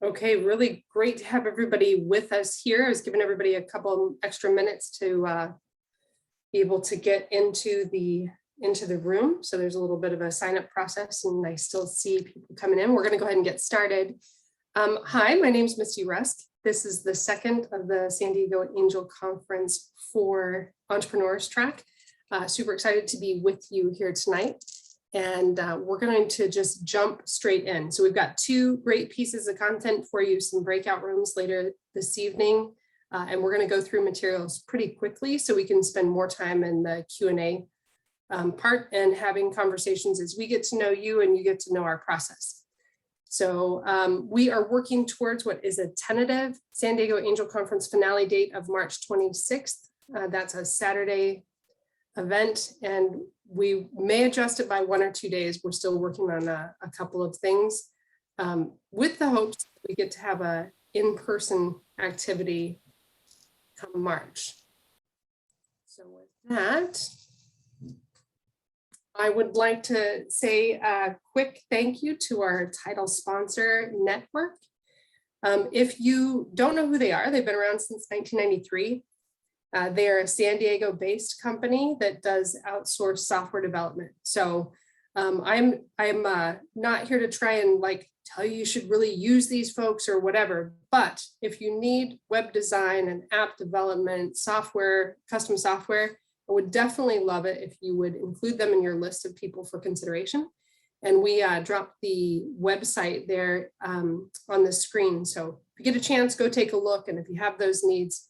Okay, really great to have everybody with us here. I was giving everybody a couple extra minutes to be able to get into the room. So there's a little bit of a sign up process and I still see people coming in. We're going to go ahead and get started. Hi, my name is Misty Rusk. This is the second of the San Diego Angel Conference for Entrepreneurs track. Super excited to be with you here tonight. And we're going to just jump straight in. So we've got two great pieces of content for you, some breakout rooms later this evening. And we're going to go through materials pretty quickly so we can spend more time in the Q&A part and having conversations as we get to know you and you get to know our process. So we are working towards what is a tentative San Diego Angel Conference finale date of March 26th. That's a Saturday event, and we may adjust it by 1 or 2 days. We're still working on a couple of things with the hopes that we get to have a in-person activity come March. So with that, I would like to say a quick thank you to our title sponsor network. If you don't know who they are, they've been around since 1993. They are a San Diego-based company that does outsourced software development. So I'm not here to try and tell you should really use these folks or whatever. But if you need web design and app development, software, custom software, I would definitely love it if you would include them in your list of people for consideration. And we dropped the website there on the screen. So if you get a chance, go take a look. And if you have those needs,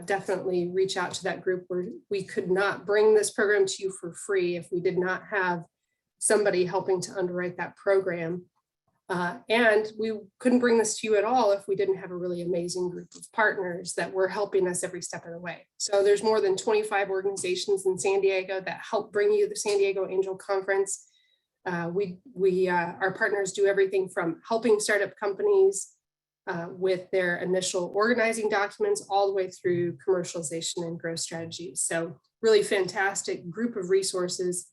definitely reach out to that group. Where we could not bring this program to you for free if we did not have somebody helping to underwrite that program. And we couldn't bring this to you at all if we didn't have a really amazing group of partners that were helping us every step of the way. So there's more than 25 organizations in San Diego that help bring you the San Diego Angel Conference. Our partners do everything from helping startup companies with their initial organizing documents all the way through commercialization and growth strategies. So really fantastic group of resources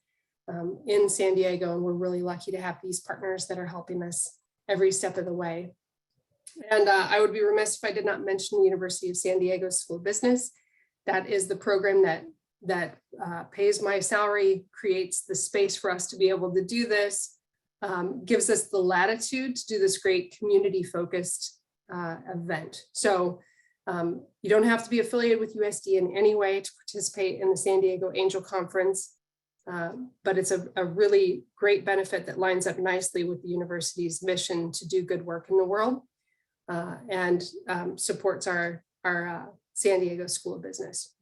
in San Diego, and we're really lucky to have these partners that are helping us every step of the way. And I would be remiss if I did not mention the University of San Diego School of Business. That is the program that pays my salary, creates the space for us to be able to do this, gives us the latitude to do this great community-focused event. So you don't have to be affiliated with USD in any way to participate in the San Diego Angel Conference. But it's a really great benefit that lines up nicely with the university's mission to do good work in the world and supports our San Diego School of Business.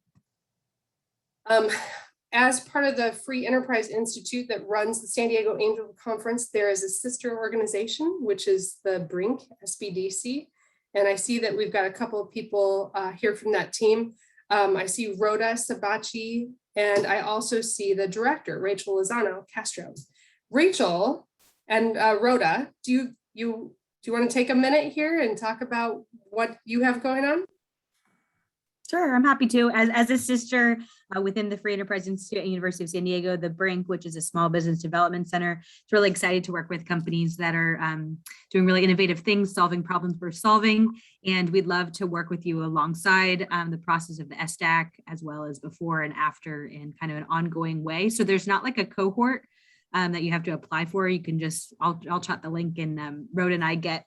As part of the Free Enterprise Institute that runs the San Diego Angel Conference, there is a sister organization, which is the BRINC, SBDC. And I see that we've got a couple of people here from that team. I see Rhoda Sabachi, and I also see the director, Rachel Lozano Castro. Rachel and Rhoda, do you want to take a minute here and talk about what you have going on? Sure, I'm happy to. As a sister within the Free Enterprise Institute at University of San Diego, the BRINC, which is a small business development center, it's really excited to work with companies that are doing really innovative things, solving problems we're solving. And we'd love to work with you alongside the process of the SDAC, as well as before and after in kind of an ongoing way. So there's not like a cohort that you have to apply for. You can just, I'll chat the link, and Rhoda and I get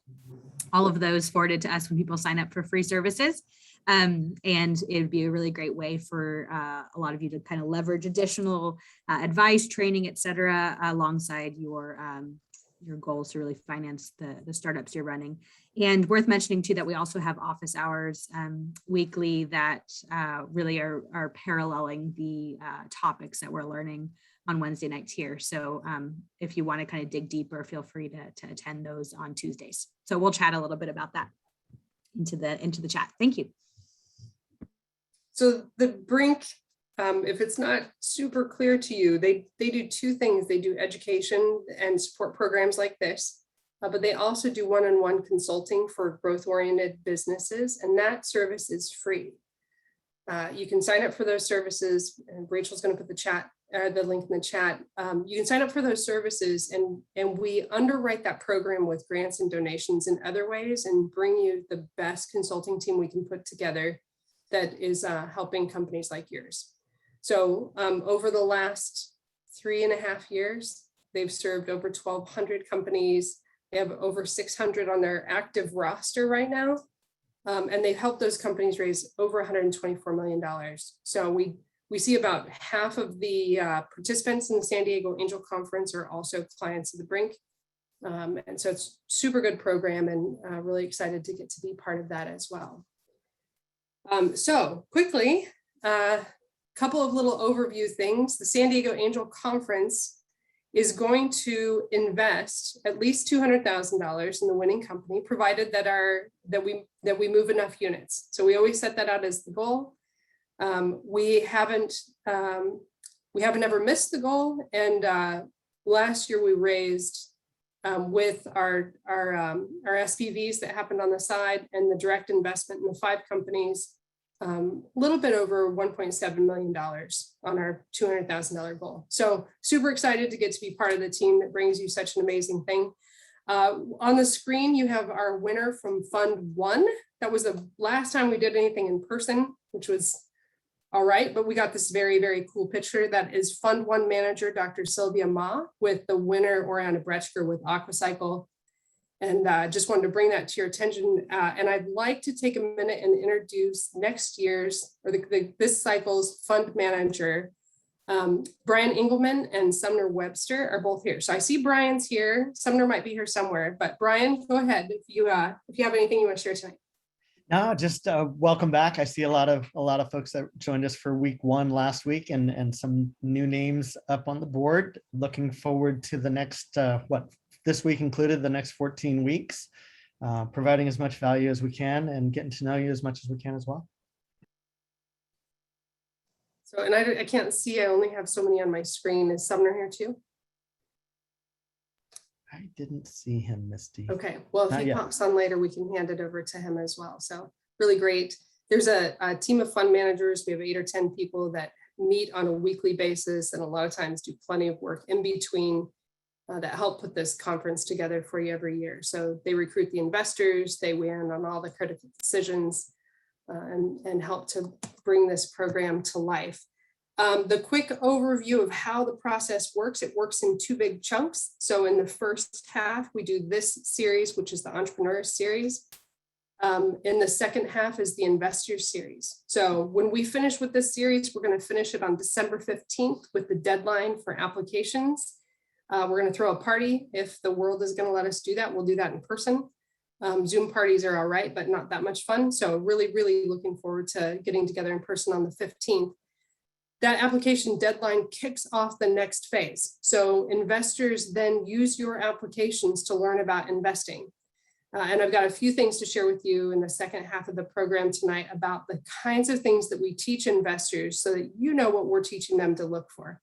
all of those forwarded to us when people sign up for free services. And it would be a really great way for a lot of you to kind of leverage additional advice, training, et cetera, alongside your goals to really finance the startups you're running. And worth mentioning too, that we also have office hours weekly that really are paralleling the topics that we're learning on Wednesday nights here. So if you want to kind of dig deeper, feel free to attend those on Tuesdays. So we'll chat a little bit about that into the chat. Thank you. So the BRINC, if it's not super clear to you, they do two things. They do education and support programs like this, but they also do one-on-one consulting for growth-oriented businesses, and that service is free. You can sign up for those services, and Rachel's going to put the chat the link in the chat. You can sign up for those services, and we underwrite that program with grants and donations in other ways and bring you the best consulting team we can put together that is helping companies like yours. So over the last 3.5 years, they've served over 1,200 companies. They have over 600 on their active roster right now. And they've helped those companies raise over $124 million. So we see about half of the participants in the San Diego Angel Conference are also clients of the Brink. And so it's a super good program, and really excited to get to be part of that as well. So quickly, a couple of little overview things. The San Diego Angel Conference is going to invest at least $200,000 in the winning company, provided that we move enough units. So we always set that out as the goal. We haven't ever missed the goal. And last year we raised with our SPVs that happened on the side and the direct investment in the 5 companies, a little bit over $1.7 million on our $200,000 goal. So super excited to get to be part of the team that brings you such an amazing thing. On the screen, you have our winner from Fund 1. That was the last time we did anything in person, which was all right, but we got this very, very cool picture. That is Fund 1 manager, Dr. Sylvia Ma, with the winner, Oriana Bretschker, with AquaCycle. And just wanted to bring that to your attention. And I'd like to take a minute and introduce next year's, or this cycle's fund manager. Brian Engelman and Sumner Webster are both here. So I see Brian's here. Sumner might be here somewhere, but Brian, go ahead if you have anything you want to share tonight. No, just welcome back. I see a lot of folks that joined us for week 1 last week, and some new names up on the board. Looking forward to the next this week included, the next 14 weeks, providing as much value as we can and getting to know you as much as we can as well. So, and I can't see, I only have so many on my screen. Is Sumner here too? I didn't see him, Misty. Okay, well, if he pops on later, we can hand it over to him as well. So really great. There's a team of fund managers. We have 8 or 10 people that meet on a weekly basis, and a lot of times do plenty of work in between that help put this conference together for you every year. So they recruit the investors, they weigh in on all the critical decisions, and help to bring this program to life. The quick overview of how the process works, it works in 2 big chunks. So in the first half, we do this series, which is the Entrepreneur Series. In the second half is the Investor Series. So when we finish with this series, we're going to finish it on December 15th with the deadline for applications. We're going to throw a party. If the world is going to let us do that, we'll do that in person. Zoom parties are all right, but not that much fun. So really, really looking forward to getting together in person on the 15th. That application deadline kicks off the next phase. So investors then use your applications to learn about investing. And I've got a few things to share with you in the second half of the program tonight about the kinds of things that we teach investors so that you know what we're teaching them to look for.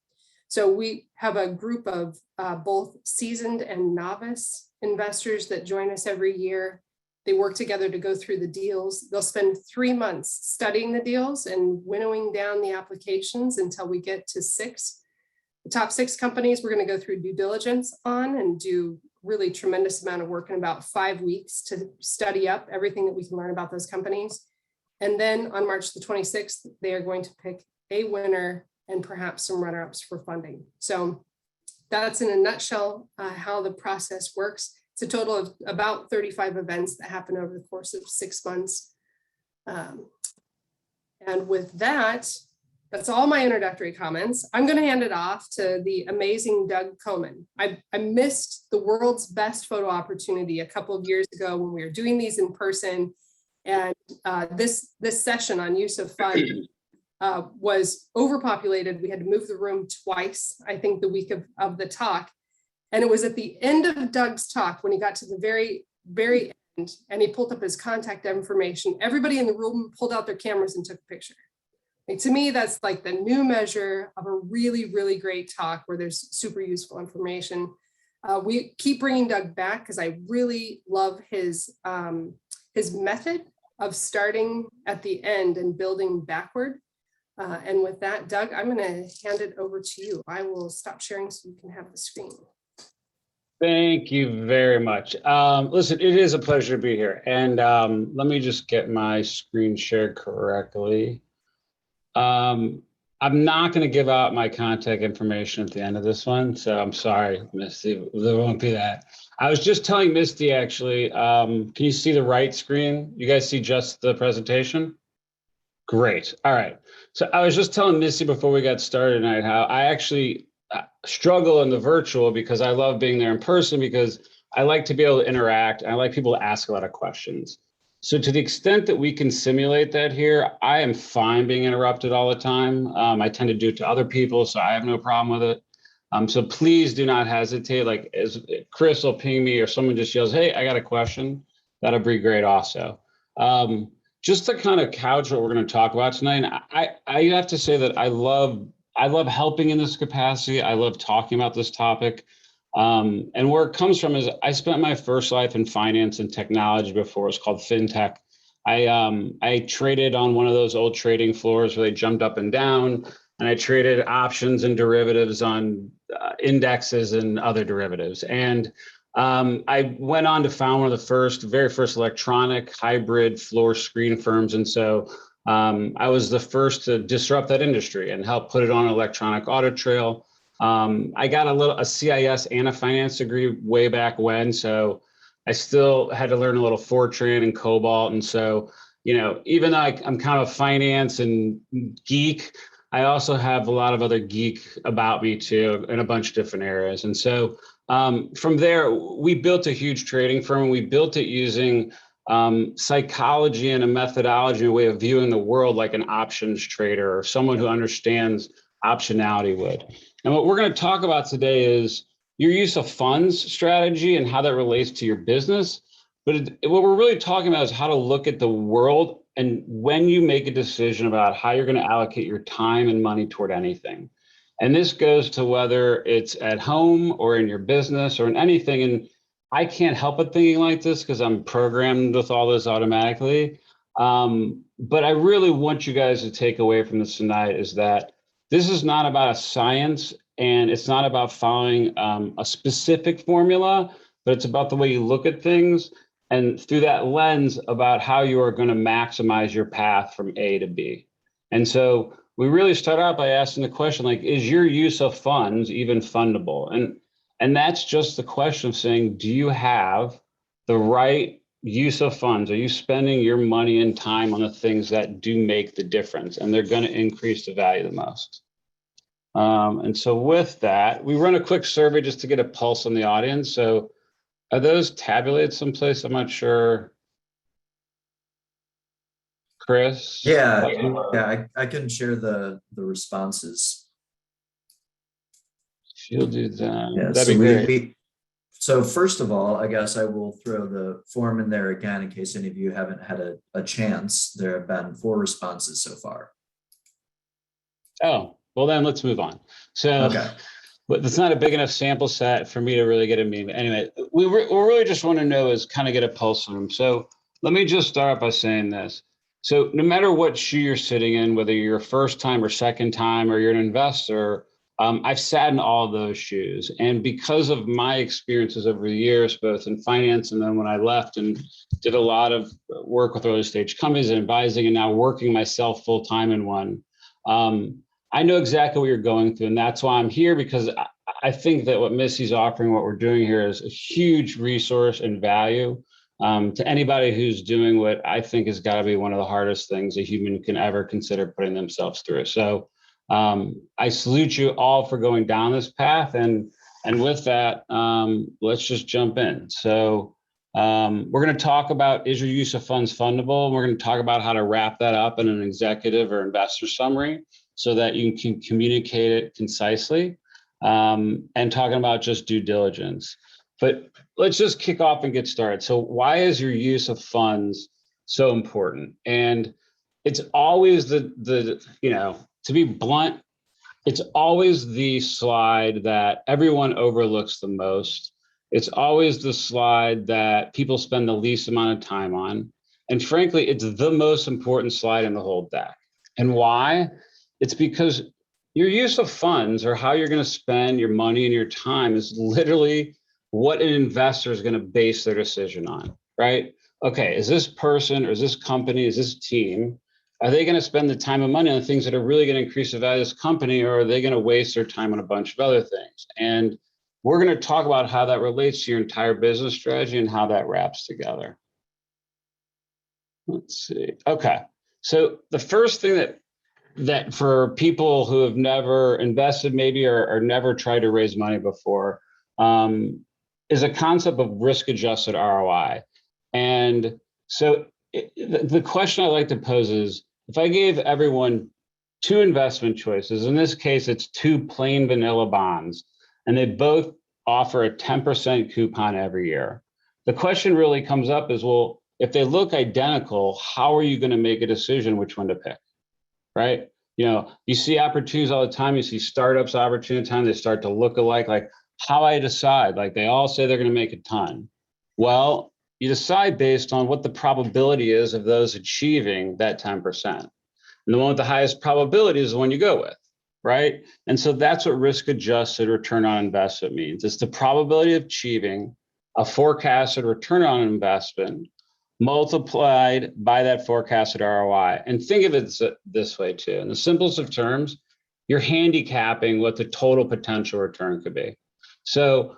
So we have a group of both seasoned and novice investors that join us every year. They work together to go through the deals. They'll spend 3 months studying the deals and winnowing down the applications until we get to 6. The top 6 companies we're going to go through due diligence on and do really tremendous amount of work in about 5 weeks to study up everything that we can learn about those companies. And then on March the 26th, they are going to pick a winner and perhaps some runner-ups for funding. So that's in a nutshell how the process works. It's a total of about 35 events that happen over the course of 6 months. And with that, that's all my introductory comments. I'm going to hand it off to the amazing Doug Coman. I missed the world's best photo opportunity a couple of years ago when we were doing these in person. And this session on use of funds was overpopulated. We had to move the room twice, I think, the week of the talk. And it was at the end of Doug's talk, when he got to the very, very end, and he pulled up his contact information, everybody in the room pulled out their cameras and took a picture. And to me, that's like the new measure of a really, really great talk where there's super useful information. We keep bringing Doug back because I really love his method of starting at the end and building backward. And with that, Doug, I'm going to hand it over to you. I will stop sharing so you can have the screen. Thank you very much. Listen, it is a pleasure to be here. And let me just get my screen shared correctly. I'm not going to give out my contact information at the end of this one, so I'm sorry, Misty, there won't be that. I was just telling Misty, actually, can you see the right screen? You guys see just the presentation? Great. All right. So I was just telling Misty before we got started tonight how I actually struggle in the virtual because I love being there in person because I like to be able to interact. And I like people to ask a lot of questions. So to the extent that we can simulate that here, I am fine being interrupted all the time. I tend to do it to other people, so I have no problem with it. So please do not hesitate. Like as Chris will ping me or someone just yells, "Hey, I got a question." That'll be great also. Just to kind of couch what we're going to talk about tonight, I have to say that I love helping in this capacity. I love talking about this topic. And where it comes from is I spent my first life in finance and technology before. It's called fintech. I traded on one of those old trading floors where they jumped up and down, and I traded options and derivatives on indexes and other derivatives. And I went on to found one of the very first electronic hybrid floor screen firms. And so I was the first to disrupt that industry and help put it on an electronic audit trail. I got a CIS and a finance degree way back when, so I still had to learn a little Fortran and Cobalt. And so, you know, even though I'm kind of a finance and geek, I also have a lot of other geek about me too in a bunch of different areas. And so from there, we built a huge trading firm, and we built it using psychology and a methodology, a way of viewing the world like an options trader or someone who understands optionality would. And what we're going to talk about today is your use of funds strategy and how that relates to your business. But what we're really talking about is how to look at the world and when you make a decision about how you're going to allocate your time and money toward anything. And this goes to whether it's at home or in your business or in anything. And I can't help but thinking like this because I'm programmed with all this automatically. But I really want you guys to take away from this tonight is that this is not about a science, and it's not about following a specific formula, but it's about the way you look at things, and through that lens about how you are going to maximize your path from A to B. And so we really start out by asking the question, like, is your use of funds even fundable? And that's just the question of saying, do you have the right use of funds? Are you spending your money and time on the things that do make the difference and they're going to increase the value the most? And so with that, we run a quick survey just to get a pulse on the audience. So are those tabulated someplace? I'm not sure. Chris? Yeah, I can share the responses. She'll do that. Yeah, That'd so be great. So first of all, I guess I will throw the form in there again in case any of you haven't had a chance. There have been 4 responses so far. Oh, well then let's move on. So, Okay. but it's not a big enough sample set for me to really get a mean. Anyway, we really just want to know is kind of get a pulse on them. So let me just start by saying this. So no matter what shoe you're sitting in, whether you're a first time or second time, or you're an investor, I've sat in all of those shoes. And because of my experiences over the years, both in finance and then when I left and did a lot of work with early stage companies and advising and now working myself full time in one, I know exactly what you're going through. And that's why I'm here, because I think that what Missy's offering, what we're doing here is a huge resource and value to anybody who's doing what I think has got to be one of the hardest things a human can ever consider putting themselves through. So I salute you all for going down this path. And with that, let's just jump in. So we're going to talk about, is your use of funds fundable? And we're going to talk about how to wrap that up in an executive or investor summary so that you can communicate it concisely, and talking about just due diligence. But let's just kick off and get started. So why is your use of funds so important? And it's always the you know, to be blunt, it's always the slide that everyone overlooks the most. It's always the slide that people spend the least amount of time on. And frankly, it's the most important slide in the whole deck. And why? It's because your use of funds or how you're going to spend your money and your time is literally what an investor is going to base their decision on, right? Okay, is this person or is this company, is this team, are they going to spend the time and money on things that are really going to increase the value of this company, or are they going to waste their time on a bunch of other things? And we're going to talk about how that relates to your entire business strategy and how that wraps together. Let's see. Okay, so the first thing that for people who have never invested maybe or never tried to raise money before is a concept of risk-adjusted ROI. And so the question I like to pose is, if I gave everyone 2 investment choices, in this case, it's 2 plain vanilla bonds, and they both offer a 10% coupon every year. The question really comes up is, well, if they look identical, how are you going to make a decision which one to pick, right? You know, you see opportunities all the time. You see startups opportunity time. They start to look alike. Like, how I decide, like they all say they're going to make a ton. Well, you decide based on what the probability is of those achieving that 10%. And the one with the highest probability is the one you go with, right? And so that's what risk-adjusted return on investment means. It's the probability of achieving a forecasted return on investment multiplied by that forecasted ROI. And think of it this way too. In the simplest of terms, you're handicapping what the total potential return could be. So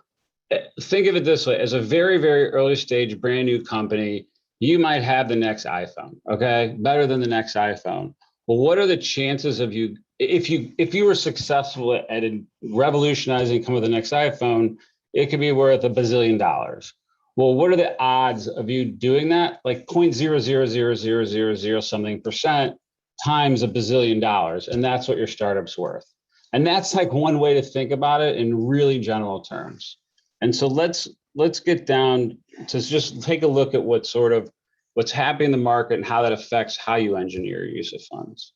think of it this way: as a very, very early stage, brand new company, you might have the next iPhone, okay? Better than the next iPhone. Well, what are the chances of you, if you were successful at revolutionizing, come with the next iPhone, it could be worth $1 bazillion. Well, what are the odds of you doing that? Like 0.0000000 something percent times $1 bazillion, and that's what your startup's worth. And that's like one way to think about it in really general terms. And so let's get down to just take a look at what's happening in the market and how that affects how you engineer your use of funds.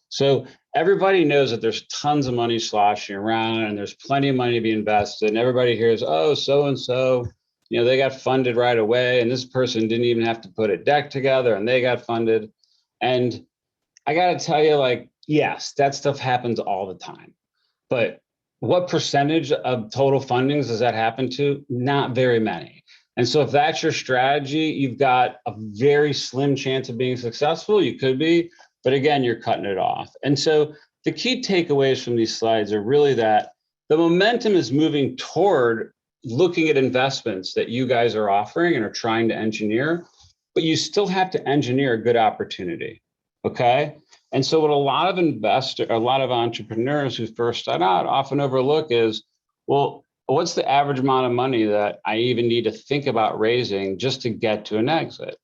So everybody knows that there's tons of money sloshing around and there's plenty of money to be invested. And everybody hears, oh, so-and-so, you know, they got funded right away. And this person didn't even have to put a deck together and they got funded. And I got to tell you, like, yes, that stuff happens all the time. But what percentage of total fundings does that happen to? Not very many. And so if that's your strategy, you've got a very slim chance of being successful. You could be, but again, you're cutting it off. And so the key takeaways from these slides are really that the momentum is moving toward looking at investments that you guys are offering and are trying to engineer, but you still have to engineer a good opportunity, okay? And so what a lot of entrepreneurs who first start out often overlook is, well, what's the average amount of money that I even need to think about raising just to get to an exit?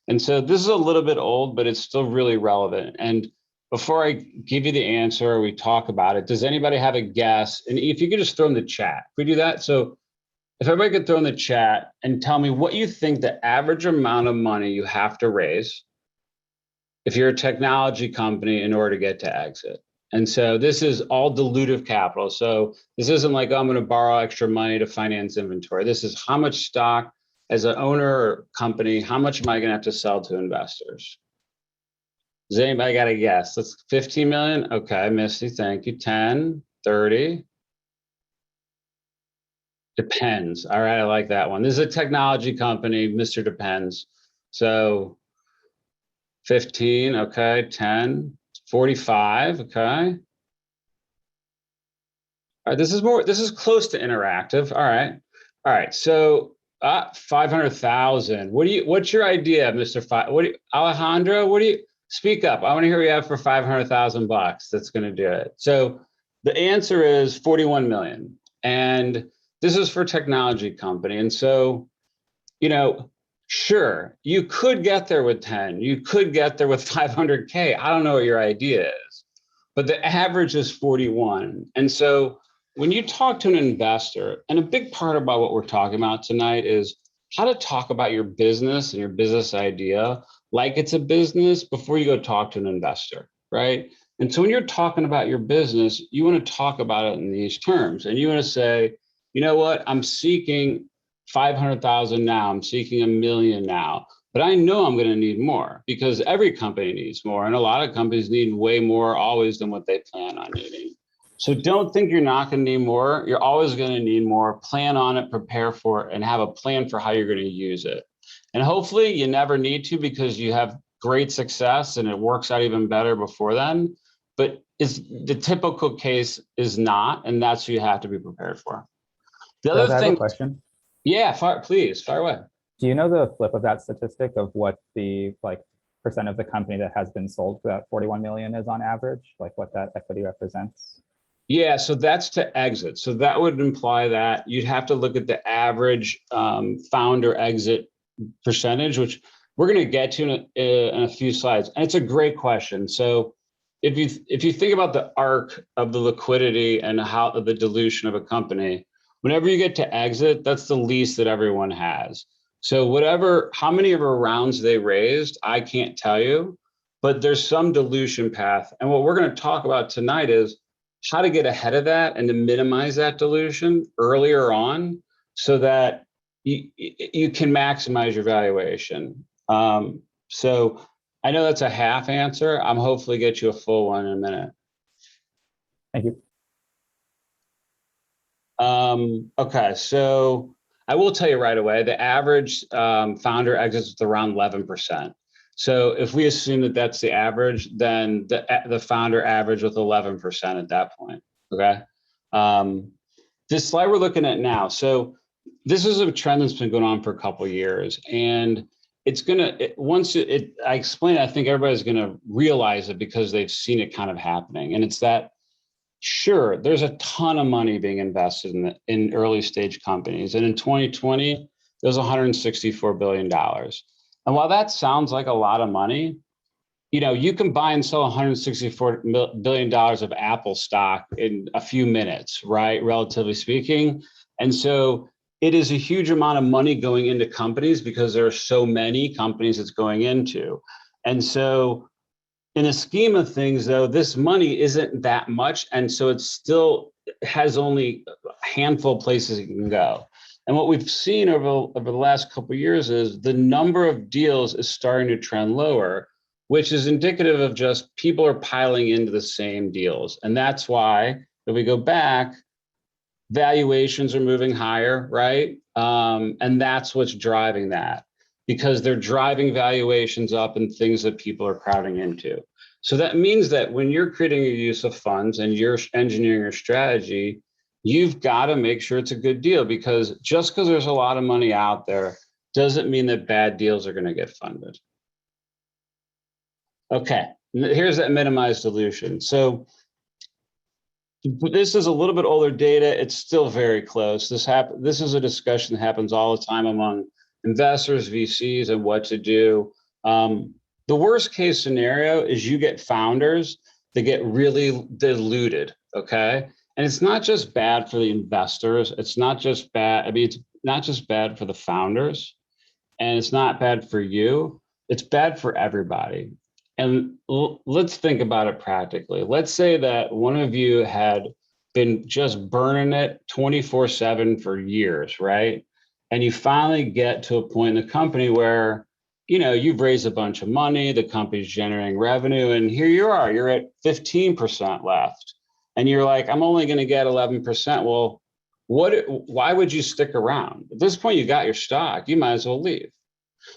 And so this is a little bit old, but it's still really relevant. And before I give you the answer or we talk about it, does anybody have a guess? And if you could just throw in the chat, could we do that? So if everybody could throw in the chat and tell me what you think the average amount of money you have to raise if you're a technology company in order to get to exit. And so this is all dilutive capital. So this isn't like, oh, I'm going to borrow extra money to finance inventory. This is how much stock as an owner or company, how much am I going to have to sell to investors? Does anybody got a guess? That's 15 million. Okay, Misty, thank you. 10, 30. Depends. All right, I like that one. This is a technology company, Mr. Depends. So 15, okay, 10, 45, okay. All right, this is close to interactive. All right, so 500,000. What's your idea, Mr. Alejandro, speak up. I want to hear what you have for 500,000 bucks that's going to do it. So the answer is 41 million. And this is for technology company. And so, you know, sure, you could get there with 10, you could get there with 500K. I don't know what your idea is, but the average is 41. And so when you talk to an investor, and a big part about what we're talking about tonight is how to talk about your business and your business idea like it's a business before you go talk to an investor, right? And so when you're talking about your business, you want to talk about it in these terms. And you want to say, you know what, I'm seeking 500,000 now, I'm seeking $1 million now, but I know I'm going to need more because every company needs more. And a lot of companies need way more always than what they plan on needing. So don't think you're not going to need more. You're always going to need more. Plan on it, prepare for it, and have a plan for how you're going to use it. And hopefully you never need to because you have great success and it works out even better before then. But it's the typical case is not, and that's what you have to be prepared for. The Doug, other I have thing, a question. yeah, please fire away. Do you know the flip of that statistic of what the percent of the company that has been sold for that 41 million is on average, like what that equity represents? Yeah, so that's to exit. So that would imply that you'd have to look at the average founder exit percentage, which we're going to get to in a few slides. And it's a great question. So if you think about the arc of the liquidity and how the dilution of a company, whenever you get to exit, that's the least that everyone has. So how many of our rounds they raised, I can't tell you, but there's some dilution path. And what we're going to talk about tonight is how to get ahead of that and to minimize that dilution earlier on so that you can maximize your valuation. So I know that's a half answer. I'm hopefully get you a full one in a minute. Thank you. Okay, so I will tell you right away, the average founder exits with around 11%. So if we assume that that's the average, then the founder average with 11% at that point, okay? This slide we're looking at now, so this is a trend that's been going on for a couple of years, and it's gonna, I explain it, I think everybody's gonna realize it because they've seen it kind of happening, and it's that, sure, there's a ton of money being invested in early stage companies, and in 2020, there's $164 billion. And while that sounds like a lot of money, you can buy and sell $164 billion of Apple stock in a few minutes, right? Relatively speaking. And so it is a huge amount of money going into companies because there are so many companies it's going into. And so in the scheme of things, though, this money isn't that much. And so it still has only a handful of places it can go. And what we've seen over the last couple of years is the number of deals is starting to trend lower, which is indicative of just people are piling into the same deals. And that's why, if we go back, valuations are moving higher, right? And that's what's driving that, because they're driving valuations up and things that people are crowding into. So that means that when you're creating a use of funds and you're engineering your strategy, you've got to make sure it's a good deal, because just because there's a lot of money out there doesn't mean that bad deals are going to get funded. Okay, here's that minimized dilution. So this is a little bit older data. It's still very close. This is a discussion that happens all the time among investors, VCs, and what to do. The worst case scenario is you get founders that get really diluted, okay? And it's not just bad for the investors. It's not just bad. I mean, it's not just bad for the founders, and it's not bad for you. It's bad for everybody. And let's think about it practically. Let's say that one of you had been just burning it 24/7 for years, right? And you finally get to a point in the company where, you've raised a bunch of money, the company's generating revenue, and here you are, you're at 15% left. And you're like, I'm only going to get 11%. Well, why would you stick around? At this point, you got your stock, you might as well leave.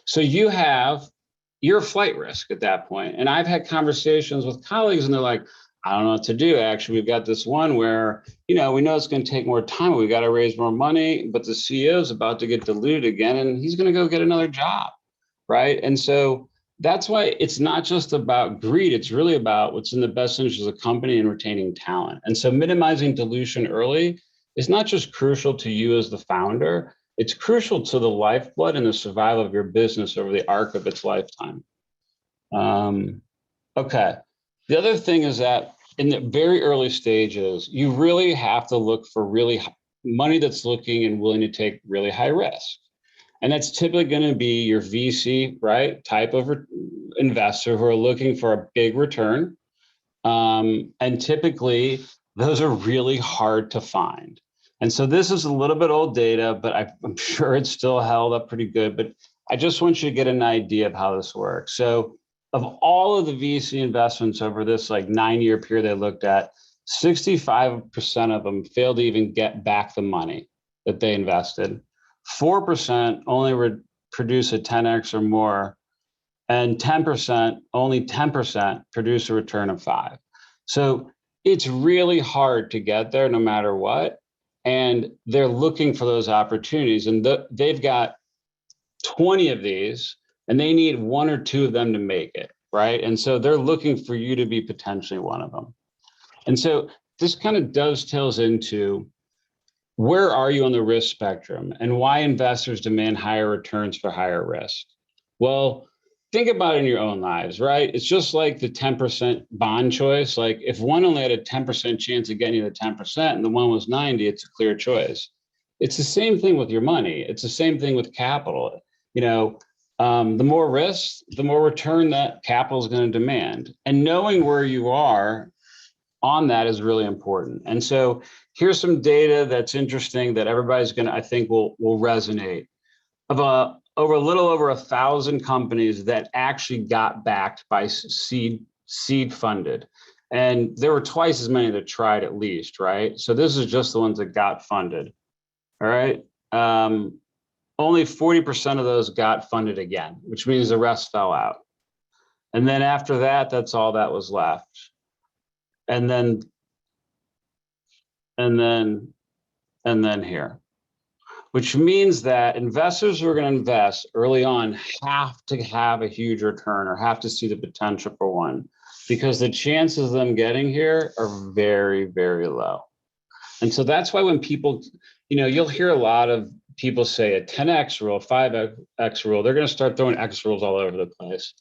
So you're a flight risk at that point. And I've had conversations with colleagues and they're like, I don't know what to do. Actually, we've got this one where, we know it's going to take more time. We've got to raise more money, but the CEO is about to get diluted again and he's going to go get another job, right? And so that's why it's not just about greed. It's really about what's in the best interest of the company and retaining talent. And so minimizing dilution early is not just crucial to you as the founder, it's crucial to the lifeblood and the survival of your business over the arc of its lifetime. Okay. The other thing is that in the very early stages, you really have to look for really money that's looking and willing to take really high risk. And that's typically going to be your VC, right, type of investor who are looking for a big return. And typically, those are really hard to find. And so this is a little bit old data, but I'm sure it's still held up pretty good. But I just want you to get an idea of how this works. So of all of the VC investments over this like 9-year period they looked at, 65% of them failed to even get back the money that they invested. 4% only would produce a 10x or more, and 10%, only 10% produce a return of 5. So it's really hard to get there no matter what. And they're looking for those opportunities, and they've got 20 of these, and they need 1 or 2 of them to make it, right? And so they're looking for you to be potentially one of them. And so this kind of dovetails into where are you on the risk spectrum and why investors demand higher returns for higher risk? Well, think about it in your own lives, right? It's just like the 10% bond choice. Like if one only had a 10% chance of getting you the 10% and the one was 90, it's a clear choice. It's the same thing with your money. It's the same thing with capital. You know, the more risk, the more return that capital is going to demand. And knowing where you are on that is really important. And so here's some data that's interesting that everybody's going to, I think, will resonate. Of over a little over 1,000 companies that actually got backed by seed funded. And there were twice as many that tried at least, right? So this is just the ones that got funded. All right. Only 40% of those got funded again, which means the rest fell out. And then after that, that's all that was left. And then here, which means that investors who are going to invest early on have to have a huge return or have to see the potential for one, because the chances of them getting here are very, very low. And so that's why when people, you know, you'll hear a lot of people say a 10x rule, 5x rule, they're going to start throwing X rules all over the place.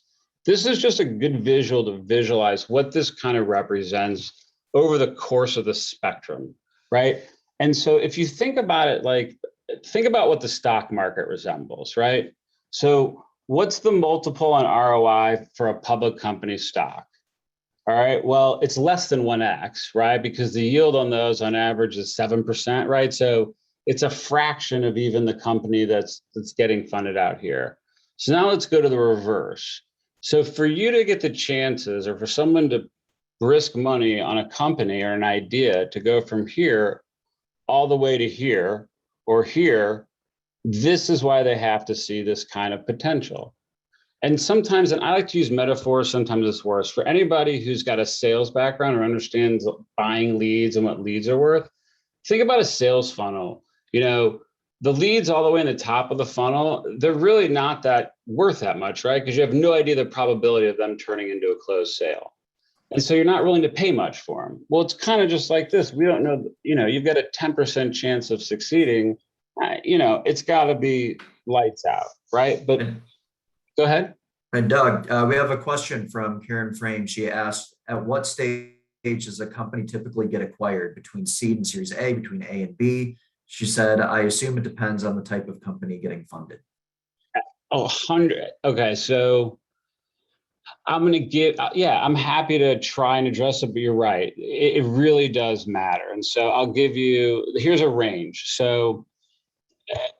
This is just a good visual to visualize what this kind of represents over the course of the spectrum, right? And so if you think about it, like, think about what the stock market resembles, right? So what's the multiple on ROI for a public company stock? All right, well, it's less than 1x, right? Because the yield on those on average is 7%, right? So it's a fraction of even the company that's getting funded out here. So now let's go to the reverse. So for you to get the chances, or for someone to risk money on a company or an idea to go from here all the way to here or here, this is why they have to see this kind of potential. And sometimes, and I like to use metaphors, sometimes it's worse. For anybody who's got a sales background or understands buying leads and what leads are worth, think about a sales funnel. You know, the leads all the way in the top of the funnel, they're really not that worth that much, right? Because you have no idea the probability of them turning into a closed sale. And so you're not willing to pay much for them. Well, it's kind of just like this. We don't know, you know, you've got a 10% chance of succeeding. You know, it's got to be lights out, right? But go ahead. And Doug, we have a question from Karen Frame. She asked, at what stage does a company typically get acquired, between seed and Series A, between A and B? She said, I assume it depends on the type of company getting funded. Oh, 100. Okay, so I'm going to give, yeah, I'm happy to try and address it, but you're right. It really does matter. And so I'll give you, here's a range. So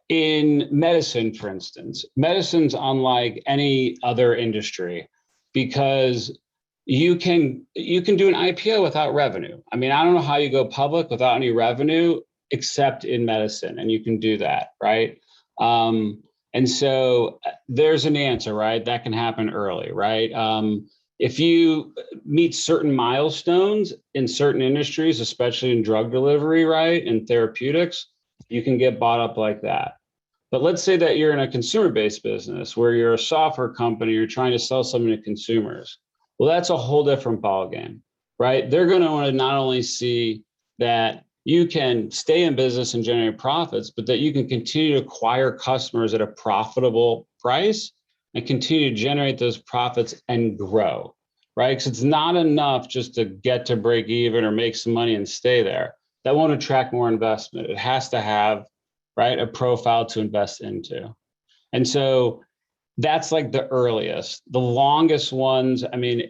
in medicine, for instance, medicine's unlike any other industry because you can do an IPO without revenue. I mean, I don't know how you go public without any revenue except in medicine, and you can do that, right? And so there's an answer, right? That can happen early, right? If you meet certain milestones in certain industries, especially in drug delivery, right, and therapeutics, you can get bought up like that. But let's say that you're in a consumer-based business where you're a software company, you're trying to sell something to consumers. Well, that's a whole different ballgame, right? They're going to want to not only see that you can stay in business and generate profits, but that you can continue to acquire customers at a profitable price and continue to generate those profits and grow, right? Because it's not enough just to get to break even or make some money and stay there. That won't attract more investment. It has to have, right, a profile to invest into. And so that's like the earliest. The longest ones, I mean,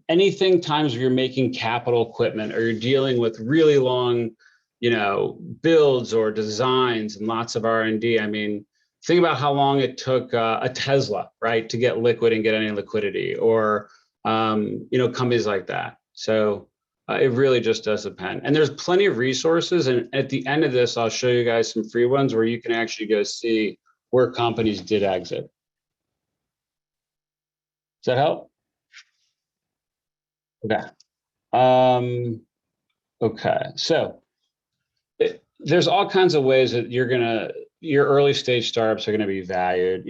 anything times where you're making capital equipment or you're dealing with really long, you know, builds or designs and lots of R&D. I mean, think about how long it took a Tesla, right, to get liquid and get any liquidity, or companies like that. So it really just does depend. And there's plenty of resources. And at the end of this, I'll show you guys some free ones where you can actually go see where companies did exit. Does that help? Okay. Okay. So there's all kinds of ways that your early stage startups are going to be valued.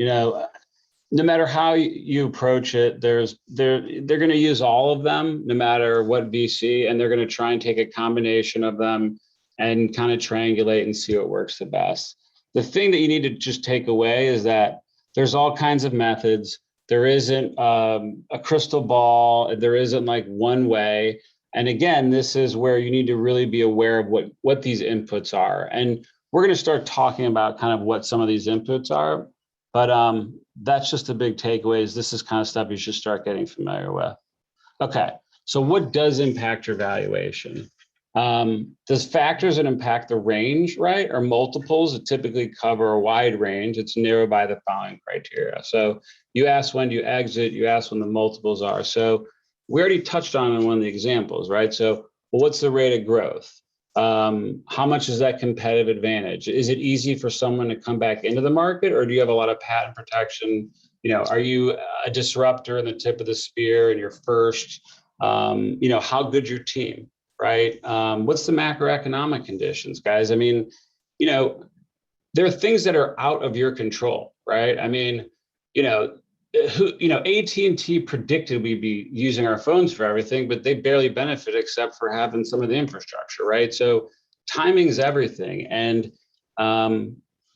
No matter how you approach it, they're going to use all of them, no matter what VC, and they're going to try and take a combination of them and kind of triangulate and see what works the best. The thing that you need to just take away is that there's all kinds of methods. There isn't a crystal ball. There isn't like one way. And again, this is where you need to really be aware of what these inputs are. And we're going to start talking about kind of what some of these inputs are. But that's just the big takeaways. This is kind of stuff you should start getting familiar with. Okay, so what does impact your valuation? There's factors that impact the range, right? Or multiples that typically cover a wide range. It's narrowed by the following criteria. So you asked when do you exit, you asked when the multiples are. So we already touched on in one of the examples, right? So well, what's the rate of growth? How much is that competitive advantage? Is it easy for someone to come back into the market, or do you have a lot of patent protection? Are you a disruptor in the tip of the spear and you're first? How good's your team, right? What's the macroeconomic conditions, guys? I mean, there are things that are out of your control, right? I mean, AT&T predicted we'd be using our phones for everything, but they barely benefit except for having some of the infrastructure, right? So timing is everything. And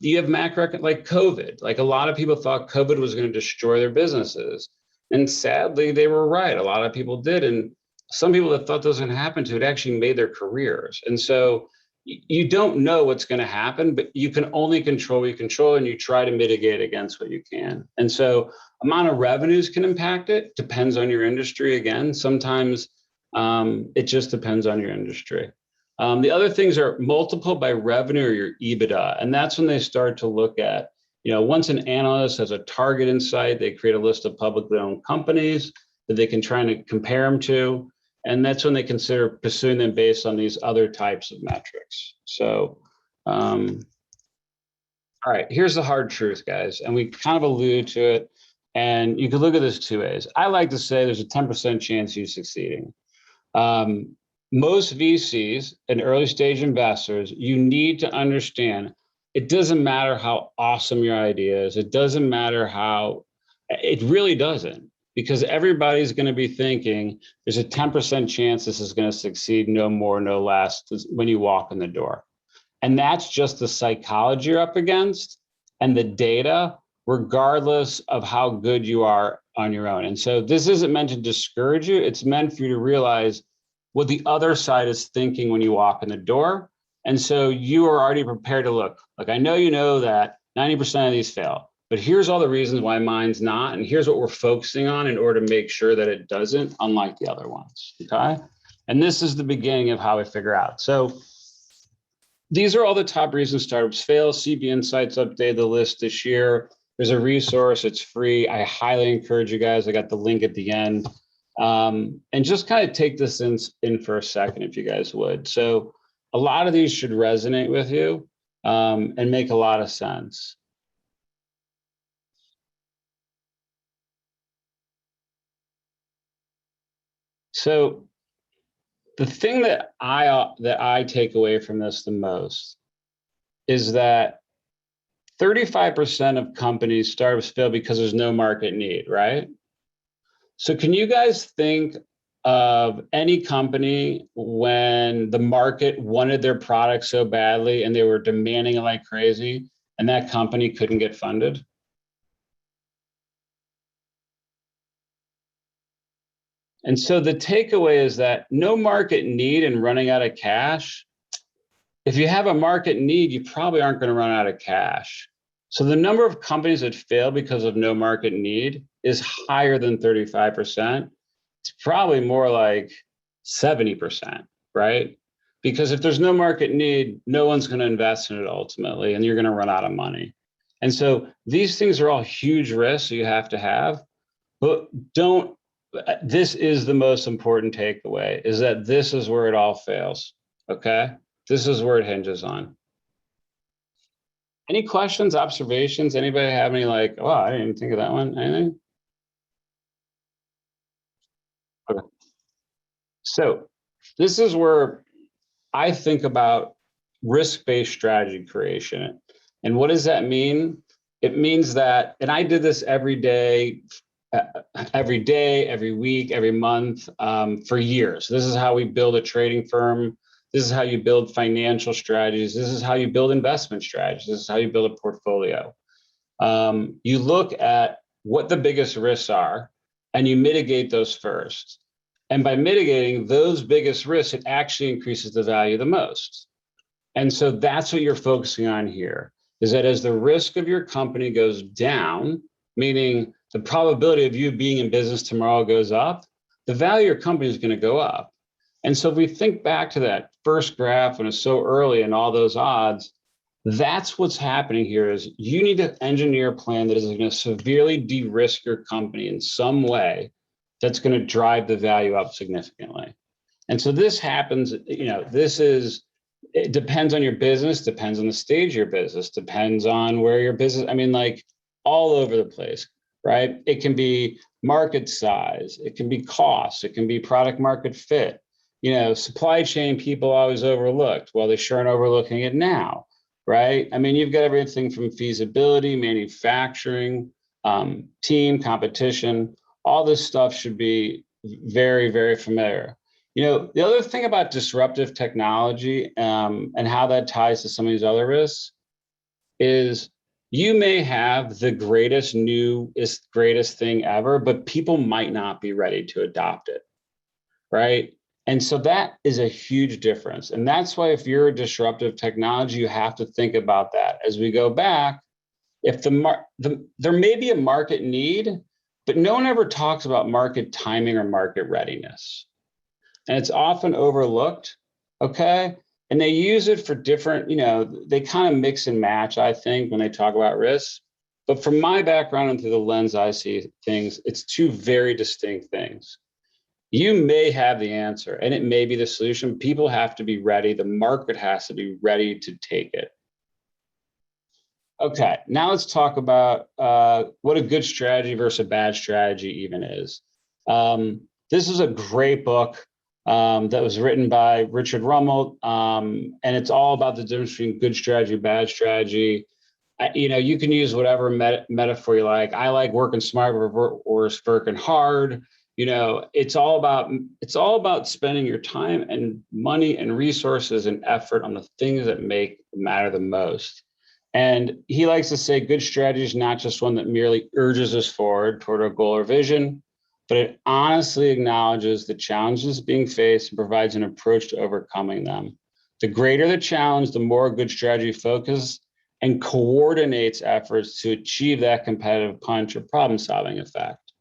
you have macro, like COVID. Like a lot of people thought COVID was going to destroy their businesses. And sadly, they were right. A lot of people did. And some people that thought that was going to happen to it actually made their careers. And so you don't know what's going to happen, but you can only control what you control, and you try to mitigate against what you can. And so amount of revenues can impact it. Depends on your industry. Again, sometimes it just depends on your industry. The other things are multiple by revenue or your EBITDA. And that's when they start to look at, once an analyst has a target in sight, they create a list of publicly owned companies that they can try to compare them to. And that's when they consider pursuing them based on these other types of metrics. So, all right, here's the hard truth, guys. And we kind of alluded to it. And you can look at this two ways. I like to say there's a 10% chance of you succeeding. Most VCs and early stage investors, you need to understand it doesn't matter how awesome your idea is. It doesn't matter it really doesn't. Because everybody's going to be thinking there's a 10% chance this is going to succeed, no more, no less, when you walk in the door. And that's just the psychology you're up against and the data, regardless of how good you are on your own. And so this isn't meant to discourage you. It's meant for you to realize what the other side is thinking when you walk in the door. And so you are already prepared to look. Like, I know that 90% of these fail. But here's all the reasons why mine's not, and here's what we're focusing on in order to make sure that it doesn't, unlike the other ones, okay? And this is the beginning of how we figure out. So these are all the top reasons startups fail. CB Insights updated the list this year. There's a resource, it's free. I highly encourage you guys. I got the link at the end. And just kind of take this in for a second, if you guys would. So a lot of these should resonate with you and make a lot of sense. So the thing that I take away from this the most is that 35% of companies, startups fail because there's no market need, right? So can you guys think of any company when the market wanted their product so badly and they were demanding it like crazy, and that company couldn't get funded? And so the takeaway is that no market need and running out of cash. If you have a market need, you probably aren't going to run out of cash. So the number of companies that fail because of no market need is higher than 35%. It's probably more like 70%, right? Because if there's no market need, no one's going to invest in it ultimately, and you're going to run out of money. And so these things are all huge risks you have to have, but this is the most important takeaway, is that this is where it all fails, okay? This is where it hinges on. Any questions, observations? Anybody have any like, oh, I didn't even think of that one, anything? Okay. So this is where I think about risk-based strategy creation. And what does that mean? It means that, and I did this every day, every week, every month, for years. This is how we build a trading firm. This is how you build financial strategies. This is how you build investment strategies. This is how you build a portfolio. You look at what the biggest risks are and you mitigate those first. And by mitigating those biggest risks, it actually increases the value the most. And so that's what you're focusing on here, is that as the risk of your company goes down, meaning the probability of you being in business tomorrow goes up, the value of your company is going to go up. And so if we think back to that first graph when it's so early and all those odds, that's what's happening here is you need to engineer a plan that is going to severely de-risk your company in some way that's going to drive the value up significantly. And so this happens, it depends on your business, depends on the stage of your business, depends on where your business, like all over the place, right? It can be market size, it can be cost, it can be product market fit. Supply chain people always overlooked. Well, they sure aren't overlooking it now, right? You've got everything from feasibility, manufacturing, team, competition, all this stuff should be very, very familiar. The other thing about disruptive technology and how that ties to some of these other risks is you may have the greatest thing ever, but people might not be ready to adopt it, right? And so that is a huge difference. And that's why if you're a disruptive technology, you have to think about that. As we go back, if there may be a market need, but no one ever talks about market timing or market readiness. And it's often overlooked, okay? And they use it for different, they kind of mix and match, I think, when they talk about risks. But from my background and through the lens I see things, it's two very distinct things. You may have the answer and it may be the solution. People have to be ready. The market has to be ready to take it. Okay, now let's talk about what a good strategy versus a bad strategy even is. This is a great book that was written by Richard Rummel, and it's all about the difference between good strategy, bad strategy. You can use whatever metaphor you like. I like working smart or working hard. It's all about spending your time and money and resources and effort on the things that matter the most. And he likes to say good strategy is not just one that merely urges us forward toward our goal or vision, but it honestly acknowledges the challenges being faced and provides an approach to overcoming them. The greater the challenge, the more good strategy focuses and coordinates efforts to achieve that competitive punch or problem-solving effect.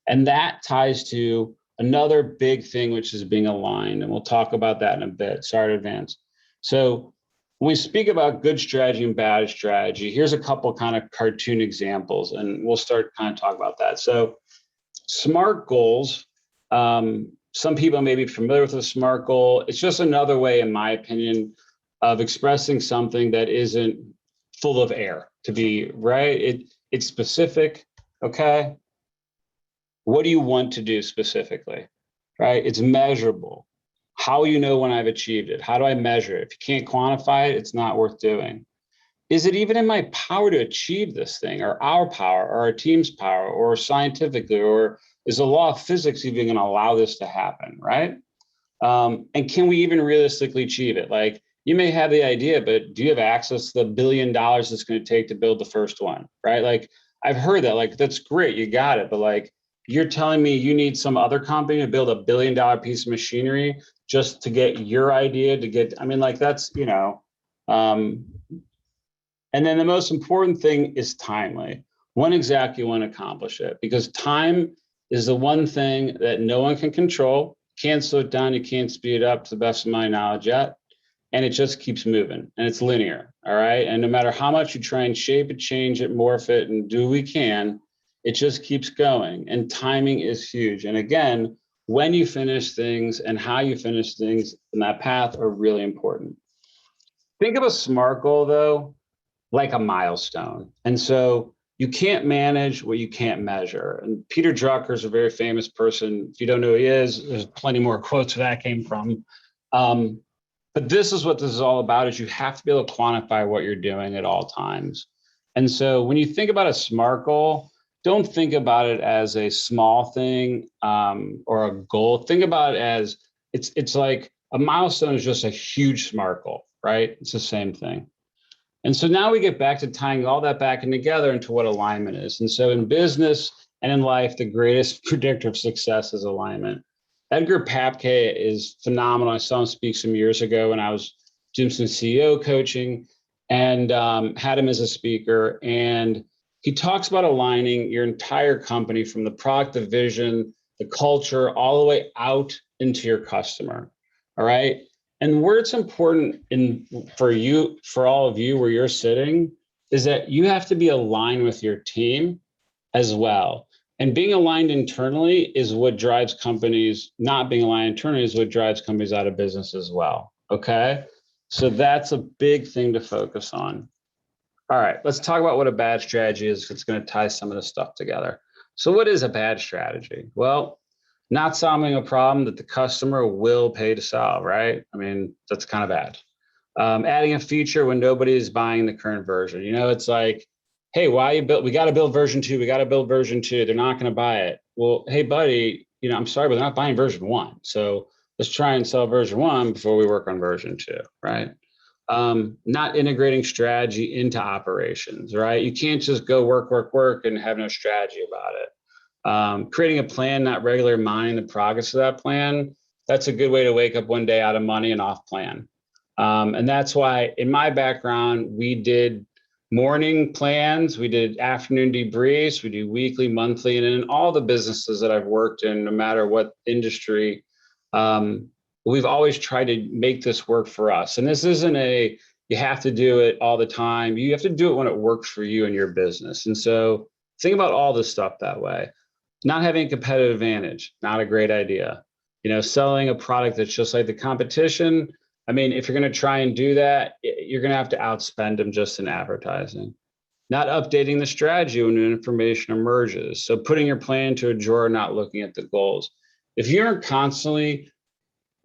And that ties to another big thing, which is being aligned. And we'll talk about that in a bit. Sorry to advance. So when we speak about good strategy and bad strategy, here's a couple kind of cartoon examples, and we'll start kind of talk about that. So SMART goals, some people may be familiar with a SMART goal. It's just another way, in my opinion, of expressing something that isn't full of air, to be right. It's specific, okay? What do you want to do specifically, right? It's measurable. How you know when I've achieved it? How do I measure it? If you can't quantify it, it's not worth doing. Is it even in my power to achieve this thing, or our power, or our team's power, or scientifically, or is the law of physics even going to allow this to happen, right? And can we even realistically achieve it? Like, you may have the idea, but do you have access to the $1 billion it's going to take to build the first one, right? Like, I've heard that, like, that's great, you got it, but like, you're telling me you need some other company to build $1 billion piece of machinery just to get your idea to get, that's, and then the most important thing is timely. When exactly you want to accomplish it, because time is the one thing that no one can control. Can't slow it down, you can't speed it up to the best of my knowledge yet. And it just keeps moving and it's linear. all right? And no matter how much you try and shape it, change it, morph it, and do what we can, it just keeps going. And timing is huge. And again, when you finish things and how you finish things in that path are really important. Think of a SMART goal, though, like a milestone. And so you can't manage what you can't measure. And Peter Drucker is a very famous person. If you don't know who he is, there's plenty more quotes where that came from. But this is what this is all about, is you have to be able to quantify what you're doing at all times. And so when you think about a SMART goal, don't think about it as a small thing or a goal. Think about it as it's like a milestone is just a huge SMART goal, right? It's the same thing. And so now we get back to tying all that back in together into what alignment is. And so in business and in life, the greatest predictor of success is alignment. Edgar Papke is phenomenal. I saw him speak some years ago when I was doing some CEO coaching and had him as a speaker. And he talks about aligning your entire company from the product, the vision, the culture, all the way out into your customer. All right. And where it's important for all of you where you're sitting is that you have to be aligned with your team as well. And being aligned internally is what drives companies, not being aligned internally is what drives companies out of business as well. Okay. So that's a big thing to focus on. All right, let's talk about what a bad strategy is. It's going to tie some of this stuff together. So what is a bad strategy? Well, not solving a problem that the customer will pay to solve, right? I mean, that's kind of bad. Adding a feature when nobody is buying the current version. You know, it's like, hey, we got to build version 2. We got to build version 2. They're not going to buy it. Well, hey, buddy, you know, I'm sorry, but they're not buying version 1. So let's try and sell version 1 before we work on version 2, right? Not integrating strategy into operations, right? You can't just go work and have no strategy about it. Creating a plan, not regularly monitoring the progress of that plan. That's a good way to wake up one day out of money and off plan. And that's why in my background, we did morning plans, we did afternoon debriefs, we do weekly, monthly, and in all the businesses that I've worked in, no matter what industry, we've always tried to make this work for us. And this isn't you have to do it all the time. You have to do it when it works for you and your business. And so think about all this stuff that way. Not having a competitive advantage, not a great idea. You know, selling a product that's just like the competition. I mean, if you're going to try and do that, you're going to have to outspend them just in advertising. Not updating the strategy when new information emerges. So putting your plan into a drawer, not looking at the goals. If you're constantly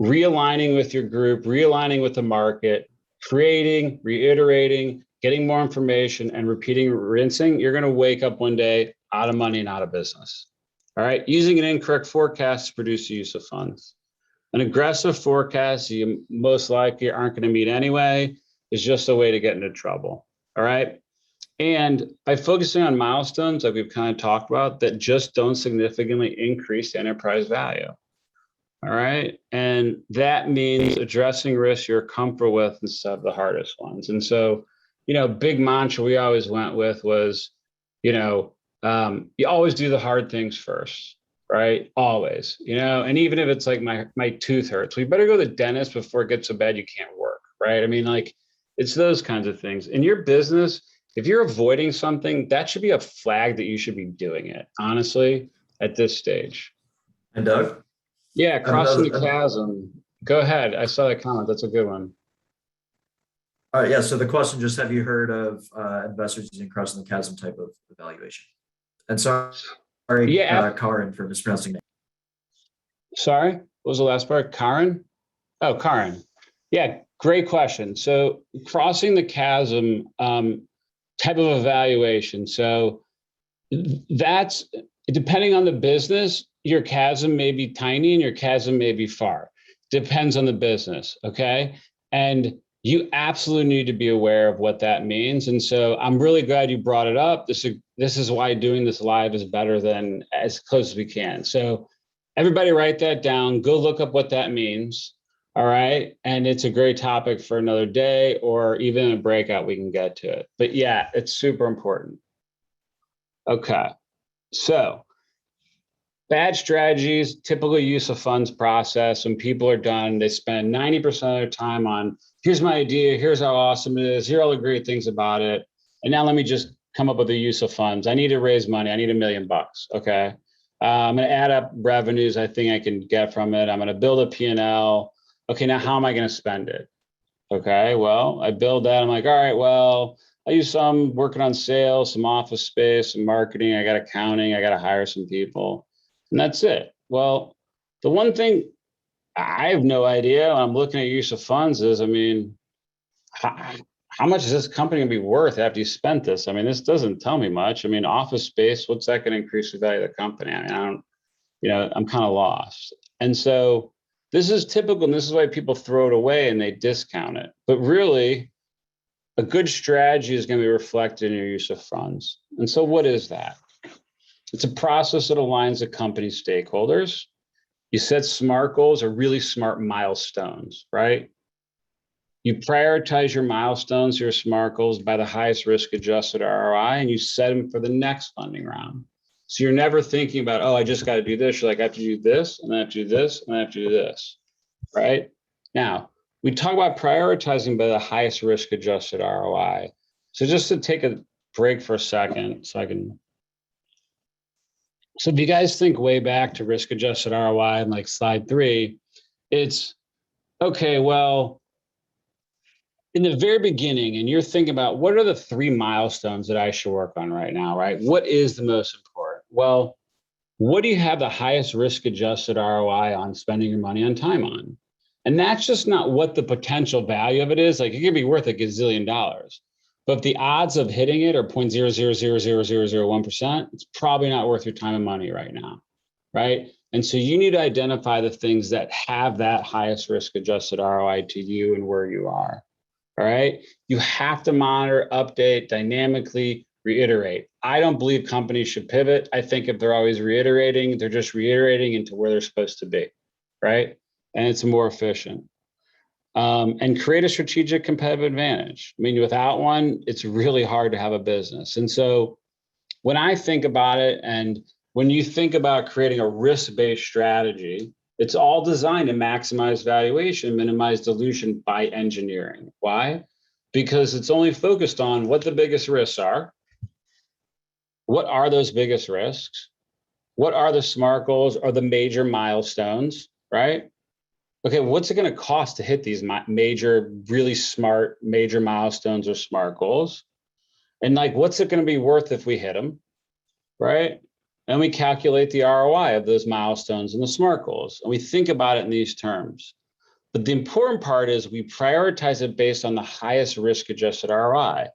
realigning with your group, realigning with the market, creating, reiterating, getting more information, and repeating, rinsing, you're going to wake up one day out of money and out of business. All right, using an incorrect forecast to produce the use of funds. An aggressive forecast you most likely aren't going to meet anyway is just a way to get into trouble. All right. And by focusing on milestones, like we've kind of talked about, that just don't significantly increase the enterprise value. All right. And that means addressing risks you're comfortable with instead of the hardest ones. And so, you know, big mantra we always went with was, you know, you always do the hard things first, right? Always, you know, and even if it's like my tooth hurts, we better go to the dentist before it gets so bad you can't work, right? I mean, like, it's those kinds of things. In your business, if you're avoiding something, that should be a flag that you should be doing it, honestly, at this stage. And Doug? Yeah, crossing the chasm. Go ahead. I saw that comment. That's a good one. All right, yeah, so the question just, have you heard of investors using crossing the chasm type of evaluation? And sorry, Yeah. Karin, for mispronouncing that. Sorry, what was the last part? Karin? Oh, Karin. Yeah, great question. So crossing the chasm type of evaluation. So that's depending on the business, your chasm may be tiny and your chasm may be far. Depends on the business, okay? And you absolutely need to be aware of what that means. And so I'm really glad you brought it up. This is why doing this live is better than as close as we can. So everybody write that down, go look up what that means. All right. And it's a great topic for another day, or even in a breakout, we can get to it. But yeah, it's super important. Okay. So bad strategies, typical use of funds process. When people are done, they spend 90% of their time on here's my idea, here's how awesome it is, here are all the great things about it. And now let me just come up with the use of funds. I need to raise money. I need $1 million. Okay. I'm going to add up revenues I think I can get from it. I'm going to build a P&L. Okay, now how am I going to spend it? Okay, well, I build that. I'm like, all right, well, I use some working on sales, some office space, some marketing. I got accounting. I got to hire some people. And that's it. Well, the one thing I have no idea when I'm looking at use of funds is, I mean, how much is this company going to be worth after you spent this? I mean, this doesn't tell me much. I mean, office space, what's that going to increase the value of the company? I mean, I don't, you know, I'm kind of lost. And so this is typical, and this is why people throw it away and they discount it. But really, a good strategy is going to be reflected in your use of funds. And so what is that? It's a process that aligns the company's stakeholders. You set SMART goals, or really smart milestones, right? You prioritize your milestones, your SMART goals, by the highest risk-adjusted ROI, and you set them for the next funding round. So you're never thinking about, oh, I just got to do this. You're like, I have to do this, and I have to do this, and I have to do this, right? Now, we talk about prioritizing by the highest risk-adjusted ROI. So just to take a break for a second, so if you guys think way back to risk-adjusted ROI and like slide 3, it's, okay, well, in the very beginning, and you're thinking about what are the 3 milestones that I should work on right now, right? What is the most important? Well, what do you have the highest risk-adjusted ROI on spending your money on time on? And that's just not what the potential value of it is. Like, it could be worth $1 gazillion. But if the odds of hitting it are 0.0000001%, it's probably not worth your time and money right now, right? And so you need to identify the things that have that highest risk-adjusted ROI to you and where you are. All right. You have to monitor, update, dynamically reiterate. I don't believe companies should pivot. I think if they're always reiterating, they're just reiterating into where they're supposed to be. Right. And it's more efficient. And create a strategic competitive advantage. I mean, without one, it's really hard to have a business. And so when I think about it, and when you think about creating a risk-based strategy, it's all designed to maximize valuation, minimize dilution by engineering. Why? Because it's only focused on what the biggest risks are. What are those biggest risks? What are the SMART goals or the major milestones, right? Okay, what's it going to cost to hit these major, really smart, major milestones or SMART goals? And like, what's it going to be worth if we hit them, right? And we calculate the ROI of those milestones and the SMART goals. And we think about it in these terms. But the important part is we prioritize it based on the highest risk-adjusted ROI.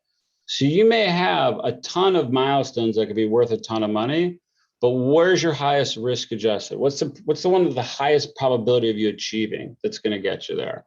So you may have a ton of milestones that could be worth a ton of money, but where's your highest risk-adjusted? What's the one with the highest probability of you achieving that's going to get you there?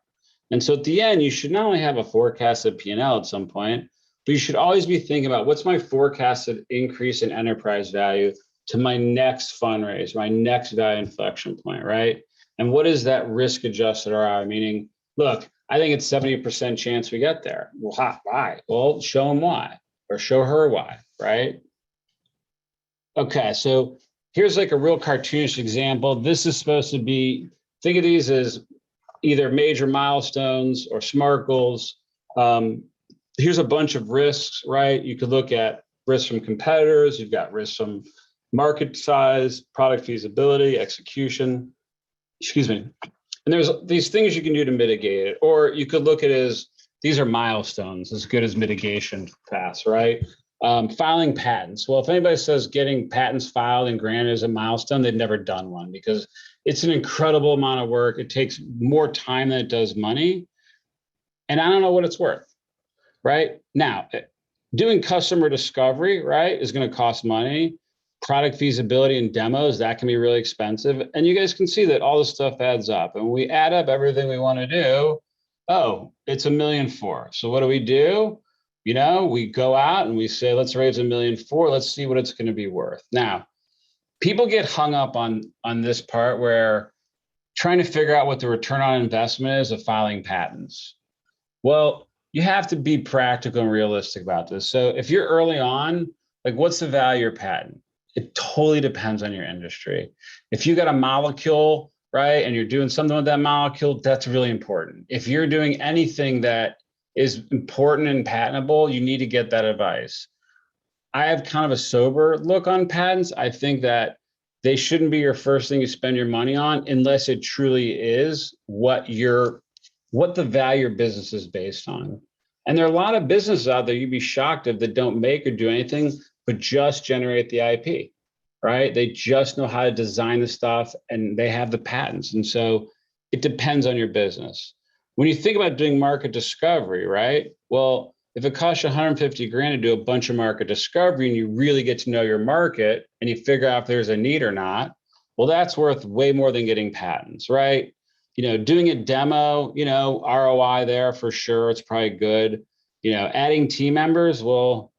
And so at the end, you should not only have a forecasted P&L at some point, but you should always be thinking about what's my forecasted increase in enterprise value to my next fundraise, my next value inflection point, right? And what is that risk-adjusted ROI? Meaning, look, I think it's 70% chance we get there. Well, why? Well, show them why, or show her why, right? Okay, so here's like a real cartoonish example. This is supposed to be, think of these as either major milestones or SMART goals. Here's a bunch of risks, right? You could look at risks from competitors. You've got risks from market size, product feasibility, execution, excuse me. And there's these things you can do to mitigate it. Or you could look at it as, these are milestones, as good as mitigation paths, right? Filing patents. Well, if anybody says getting patents filed and granted is a milestone, they've never done one, because it's an incredible amount of work. It takes more time than it does money. And I don't know what it's worth, right? Now, doing customer discovery, right, is going to cost money. Product feasibility and demos, that can be really expensive. And you guys can see that all this stuff adds up. And when we add up everything we want to do, oh, it's $1.4 million. So what do? You know, we go out and we say, let's raise $1.4 million. Let's see what it's going to be worth. Now, people get hung up on this part where trying to figure out what the return on investment is of filing patents. Well, you have to be practical and realistic about this. So if you're early on, like, what's the value of your patent? It totally depends on your industry. If you got a molecule right, and you're doing something with that molecule, that's really important. If you're doing anything that is important and patentable, you need to get that advice. I have kind of a sober look on patents. I think that they shouldn't be your first thing you spend your money on unless it truly is what the value your business is based on. And there are a lot of businesses out there you'd be shocked if that don't make or do anything but just generate the IP, right? They just know how to design the stuff and they have the patents. And so it depends on your business. When you think about doing market discovery, right? Well, if it costs you 150 grand to do a bunch of market discovery and you really get to know your market and you figure out if there's a need or not, well, that's worth way more than getting patents, right? Doing a demo, ROI there for sure. It's probably good. Adding team members, well,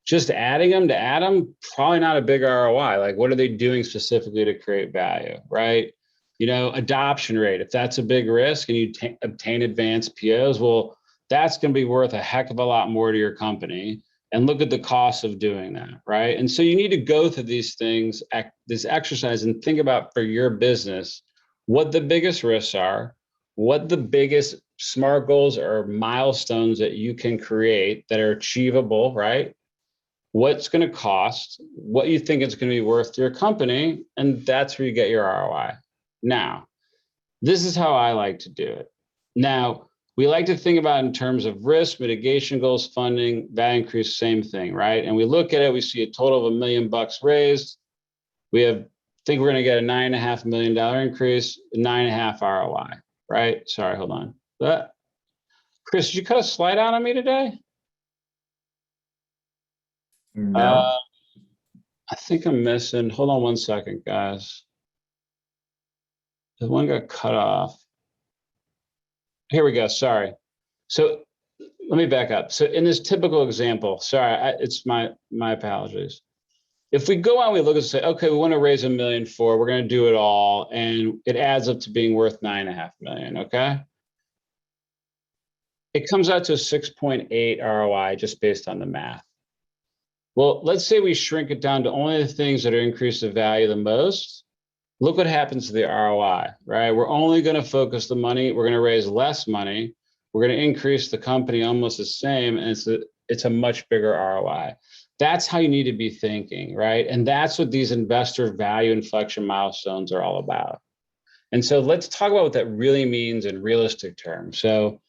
just adding them to add them, probably not a big ROI. Like, what are they doing specifically to create value, right? Adoption rate, if that's a big risk and you obtain advanced POs, well, that's going to be worth a heck of a lot more to your company. And look at the cost of doing that, right? And so you need to go through these things, this exercise, and think about for your business, what the biggest risks are, what the biggest SMART goals or milestones that you can create that are achievable, right? What's going to cost, what you think it's going to be worth to your company, and that's where you get your ROI. Now, this is how I like to do it. Now, we like to think about in terms of risk, mitigation goals, funding, value increase, same thing, right? And we look at it, we see a total of $1 million raised. We think we're going to get a $9.5 million increase, 9.5 ROI, right? Sorry, hold on. Chris, did you cut a slide out on me today? No. I think I'm missing. Hold on 1 second, guys. The one got cut off. Here we go. Sorry. So let me back up. So in this typical example, sorry, it's my apologies. If we go out, we look and say, okay, we want to raise $1 million we're going to do it all, and it adds up to being worth $9.5 million. Okay. It comes out to a 6.8 ROI just based on the math. Well, let's say we shrink it down to only the things that are increase the value the most. Look what happens to the ROI, right? We're only going to focus the money. We're going to raise less money. We're going to increase the company almost the same, and it's a much bigger ROI. That's how you need to be thinking, right? And that's what these investor value inflection milestones are all about. And so let's talk about what that really means in realistic terms. So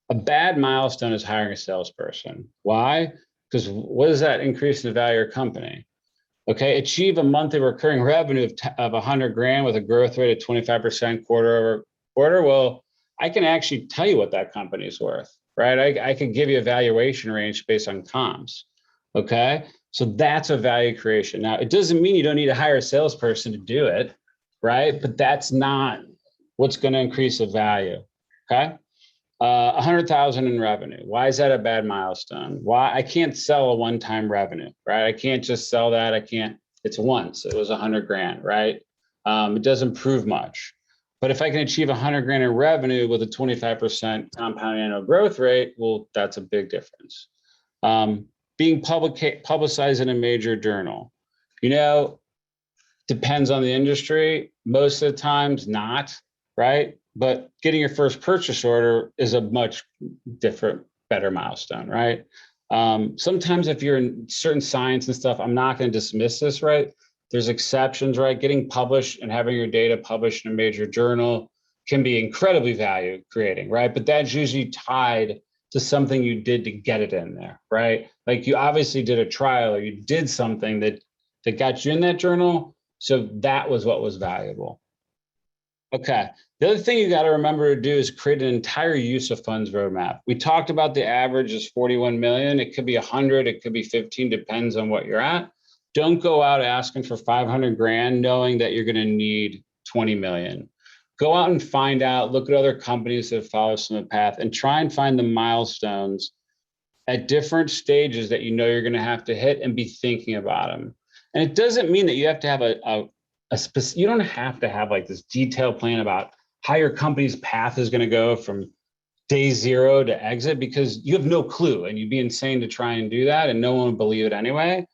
a bad milestone is hiring a salesperson. Why? Because what does that increase in the value of your company? Okay, achieve a monthly recurring revenue of 100 grand with a growth rate of 25% quarter over quarter. Well, I can actually tell you what that company is worth, right? I can give you a valuation range based on comps. Okay, so that's a value creation. Now, it doesn't mean you don't need to hire a salesperson to do it, right? But that's not what's going to increase the value. Okay. 100,000 in revenue. Why is that a bad milestone? Why? I can't sell a one-time revenue, right? I can't just sell that. It's once. It was 100 grand, right? It doesn't prove much. But if I can achieve 100 grand in revenue with a 25% compound annual growth rate, well, that's a big difference. Being publicized in a major journal, depends on the industry. Most of the times not, right? But getting your first purchase order is a much different, better milestone, right? Sometimes if you're in certain science and stuff, I'm not going to dismiss this, right? There's exceptions, right? Getting published and having your data published in a major journal can be incredibly value creating, right? But that's usually tied to something you did to get it in there, right? Like you obviously did a trial or you did something that got you in that journal. So that was what was valuable. Okay. The other thing you got to remember to do is create an entire use of funds roadmap. We talked about the average is 41 million. It could be 100, it could be 15, depends on what you're at. Don't go out asking for 500 grand, knowing that you're going to need 20 million. Go out and find out, look at other companies that follow some path and try and find the milestones at different stages that you're going to have to hit and be thinking about them. And it doesn't mean that you have to have you don't have to have like this detailed plan about how your company's path is going to go from day zero to exit, because you have no clue and you'd be insane to try and do that and no one would believe it anyway.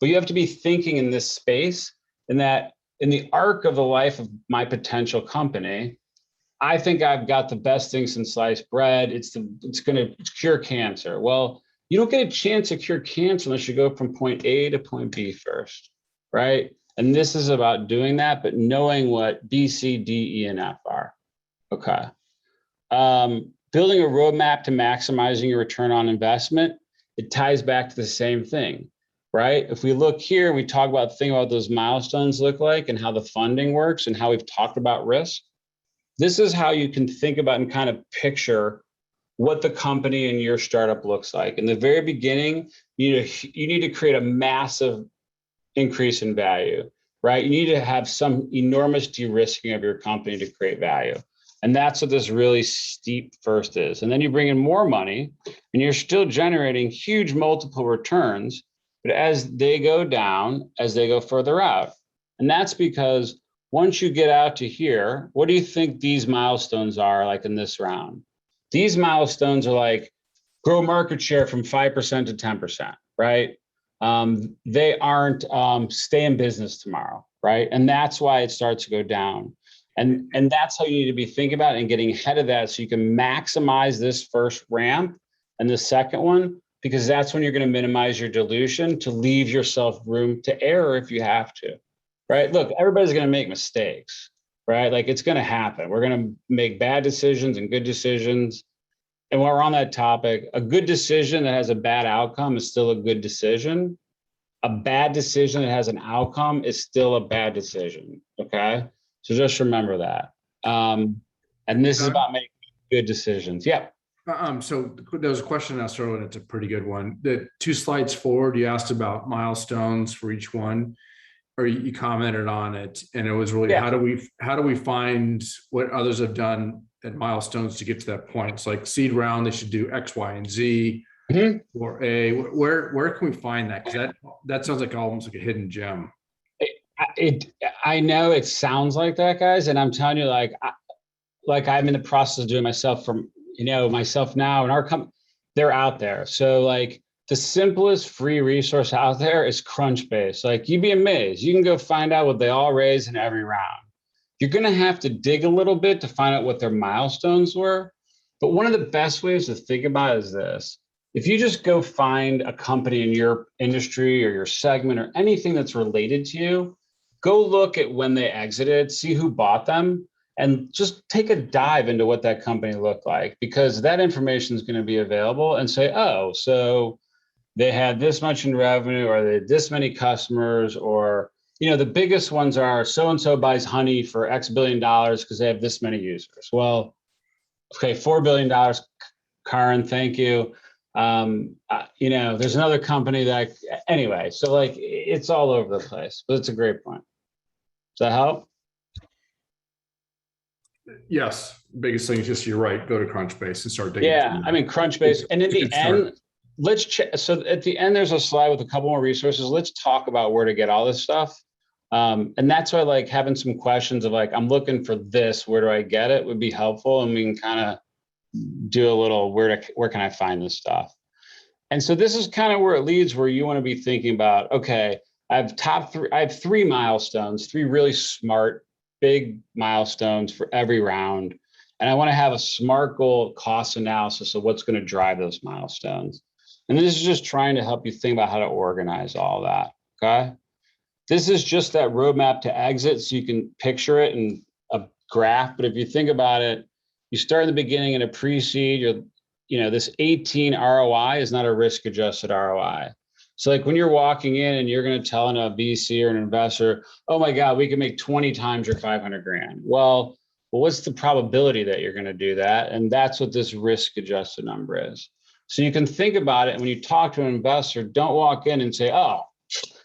But you have to be thinking in this space, and that in the arc of the life of my potential company, I think I've got the best thing since sliced bread. It's going to cure cancer. Well, you don't get a chance to cure cancer unless you go from point A to point B first, right? And this is about doing that, but knowing what B, C, D, E, and F are. Okay. Building a roadmap to maximizing your return on investment, it ties back to the same thing, right? If we look here, we talk about think about what those milestones look like and how the funding works and how we've talked about risk. This is how you can think about and kind of picture what the company and your startup looks like. In the very beginning, you need to create a massive increase in value, right? You need to have some enormous de-risking of your company to create value. And that's what this really steep first is. And then you bring in more money and you're still generating huge multiple returns, but as they go down, as they go further out. And that's because once you get out to here, what do you think these milestones are like in this round? These milestones are like grow market share from 5% to 10%, right? They aren't stay in business tomorrow, right? And that's why it starts to go down. And that's how you need to be thinking about it and getting ahead of that so you can maximize this first ramp and the second one, because that's when you're going to minimize your dilution to leave yourself room to error if you have to, right? Look, everybody's going to make mistakes, right? Like it's going to happen. We're going to make bad decisions and good decisions. And while we're on that topic, a good decision that has a bad outcome is still a good decision. A bad decision that has an outcome is still a bad decision, okay? So just remember that. And this is about making good decisions. Yeah. So there was a question asked earlier, and it's a pretty good one. The 2 slides forward, you asked about milestones for each one, or you commented on it, and it was really, Yeah. how do we find what others have done at milestones to get to that point? It's like seed round, they should do X, Y, and Z, or A. Where can we find that? Because that sounds like almost like a hidden gem. I know it sounds like that, guys, and I'm telling you, like I'm in the process of doing myself from, myself now and our company, they're out there. So like the simplest free resource out there is Crunchbase. Like you'd be amazed. You can go find out what they all raise in every round. You're going to have to dig a little bit to find out what their milestones were. But one of the best ways to think about it is this. If you just go find a company in your industry or your segment or anything that's related to you, go look at when they exited, see who bought them, and just take a dive into what that company looked like, because that information is going to be available and say, oh, so they had this much in revenue, or they had this many customers, or, the biggest ones are so-and-so buys honey for X billion dollars because they have this many users. Well, okay, $4 billion, Karen, thank you. There's another company that, anyway, so like it's all over the place, but it's a great point. Does that help? Yes, biggest thing is just, you're right, go to Crunchbase and start digging. Yeah, I mean, Crunchbase. And in the end, let's check. So at the end, there's a slide with a couple more resources. Let's talk about where to get all this stuff. And that's why like having some questions of like, I'm looking for this, where do I get it, would be helpful. And we can kind of do a little, where can I find this stuff? And so this is kind of where it leads, where you want to be thinking about, okay, I have 3 milestones, 3 really smart, big milestones for every round. And I want to have a SMART goal cost analysis of what's going to drive those milestones. And this is just trying to help you think about how to organize all that. Okay. This is just that roadmap to exit, so you can picture it in a graph. But if you think about it, you start in the beginning in a pre-seed, this 18 ROI is not a risk adjusted ROI. So like when you're walking in and you're going to tell a VC or an investor, oh my God, we can make 20 times your 500 grand. Well, what's the probability that you're going to do that? And that's what this risk adjusted number is. So you can think about it. And when you talk to an investor, don't walk in and say, oh,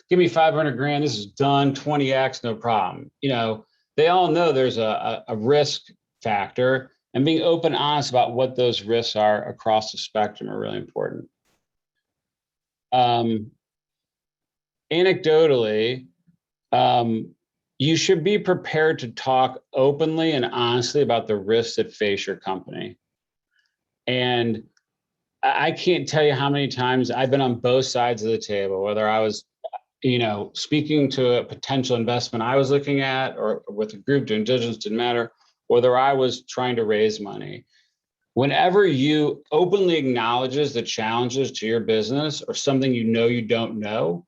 give me 500 grand. This is done, 20X, no problem. They all know there's a risk factor, and being open and honest about what those risks are across the spectrum are really important. Anecdotally, you should be prepared to talk openly and honestly about the risks that face your company. And I can't tell you how many times I've been on both sides of the table, whether I was speaking to a potential investment I was looking at, or with a group doing diligence, didn't matter, whether I was trying to raise money. Whenever you openly acknowledges the challenges to your business or something you don't know,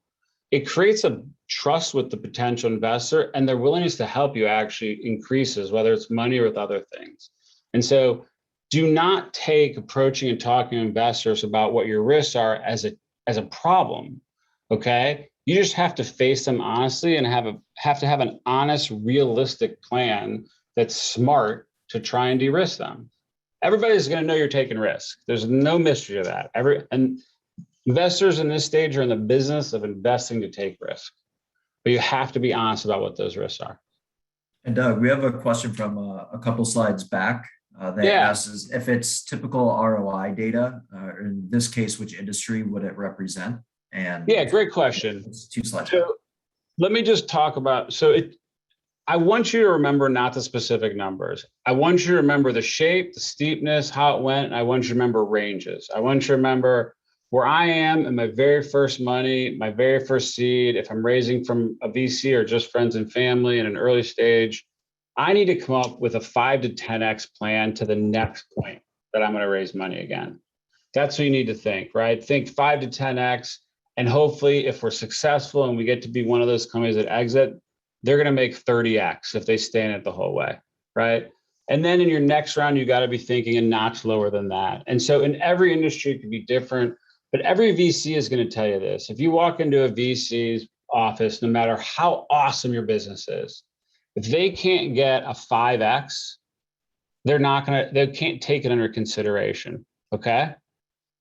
it creates a trust with the potential investor, and their willingness to help you actually increases, whether it's money or with other things. And so do not take approaching and talking to investors about what your risks are as a problem, okay? You just have to face them honestly and have to have an honest, realistic plan that's smart to try and de-risk them. Everybody's going to know you're taking risks. There's no mystery to that. And investors in this stage are in the business of investing to take risks, but you have to be honest about what those risks are. And Doug, we have a question from a couple slides back. They asks if it's typical ROI data, in this case, which industry would it represent? And yeah, great question. It's 2 slides. So let me just talk about, I want you to remember not the specific numbers. I want you to remember the shape, the steepness, how it went. And I want you to remember ranges. I want you to remember where I am in my very first money, my very first seed. If I'm raising from a VC or just friends and family in an early stage, I need to come up with a 5 to 10x plan to the next point that I'm going to raise money again. That's what you need to think, right? Think 5 to 10x. And hopefully, if we're successful and we get to be one of those companies that exit, they're going to make 30x if they stay in it the whole way, right? And then in your next round, you got to be thinking a notch lower than that. And so in every industry, it could be different, but every VC is going to tell you this. If you walk into a VC's office, no matter how awesome your business is, if they can't get a 5x, they can't take it under consideration, okay?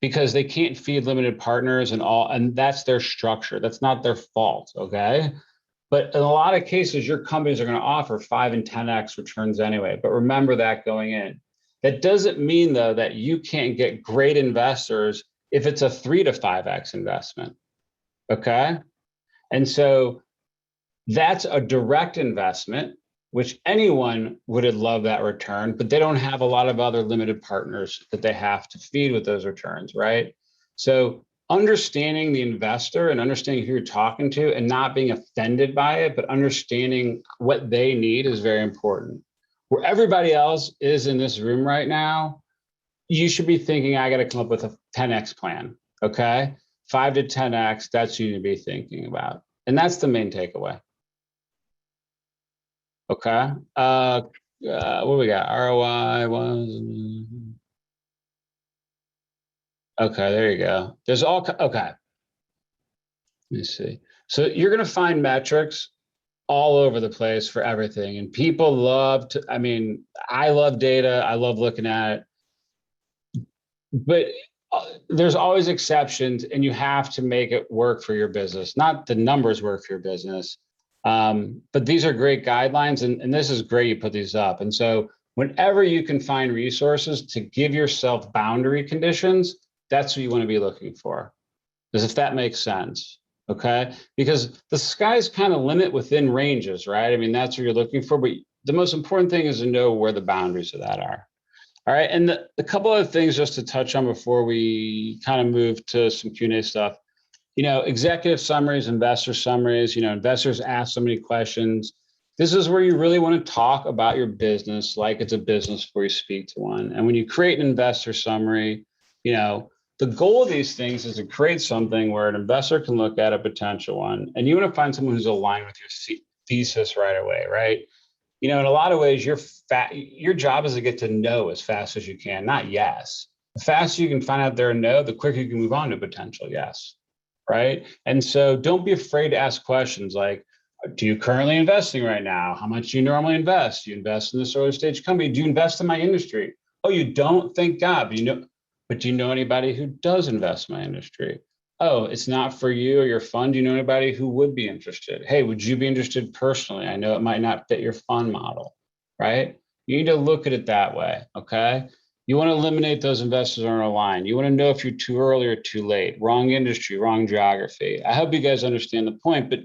Because they can't feed limited partners and that's their structure. That's not their fault, okay? But in a lot of cases, your companies are going to offer 5 and 10x returns anyway. But remember that going in. That doesn't mean, though, that you can't get great investors if it's a 3 to 5x investment, okay? And so that's a direct investment, which anyone would love that return, but they don't have a lot of other limited partners that they have to feed with those returns, right? So understanding the investor and understanding who you're talking to and not being offended by it, but understanding what they need is very important. Where everybody else is in this room right now, you should be thinking, I got to come up with a 10x plan, okay? 5 to 10x, that's what you need to be thinking about. And that's the main takeaway. Okay. What do we got? ROI was. Okay, there you go. There's all, okay. Let me see. So you're going to find metrics all over the place for everything. And people love to, I love data. I love looking at it. But there's always exceptions, and you have to make it work for your business, not the numbers work for your business. But these are great guidelines, and this is great you put these up. And so whenever you can find resources to give yourself boundary conditions, that's what you want to be looking for, as if that makes sense, okay? Because the sky's kind of limit within ranges, right? That's what you're looking for, but the most important thing is to know where the boundaries of that are. All right, and a couple of things just to touch on before we kind of move to some Q&A stuff. Executive summaries, investor summaries, investors ask so many questions. This is where you really want to talk about your business like it's a business before you speak to one. And when you create an investor summary, the goal of these things is to create something where an investor can look at a potential one, and you want to find someone who's aligned with your thesis right away, right? In a lot of ways, your job is to get to know as fast as you can, not yes. The faster you can find out they're a no, the quicker you can move on to potential yes, right? And so don't be afraid to ask questions like, do you currently investing right now? How much do you normally invest? Do you invest in this early stage company? Do you invest in my industry? Oh, you don't? Thank God. But do you know anybody who does invest in my industry? Oh, it's not for you or your fund. Do you know anybody who would be interested? Hey, would you be interested personally? I know it might not fit your fund model, right? You need to look at it that way, okay? You want to eliminate those investors on a line. You want to know if you're too early or too late, wrong industry, wrong geography. I hope you guys understand the point, but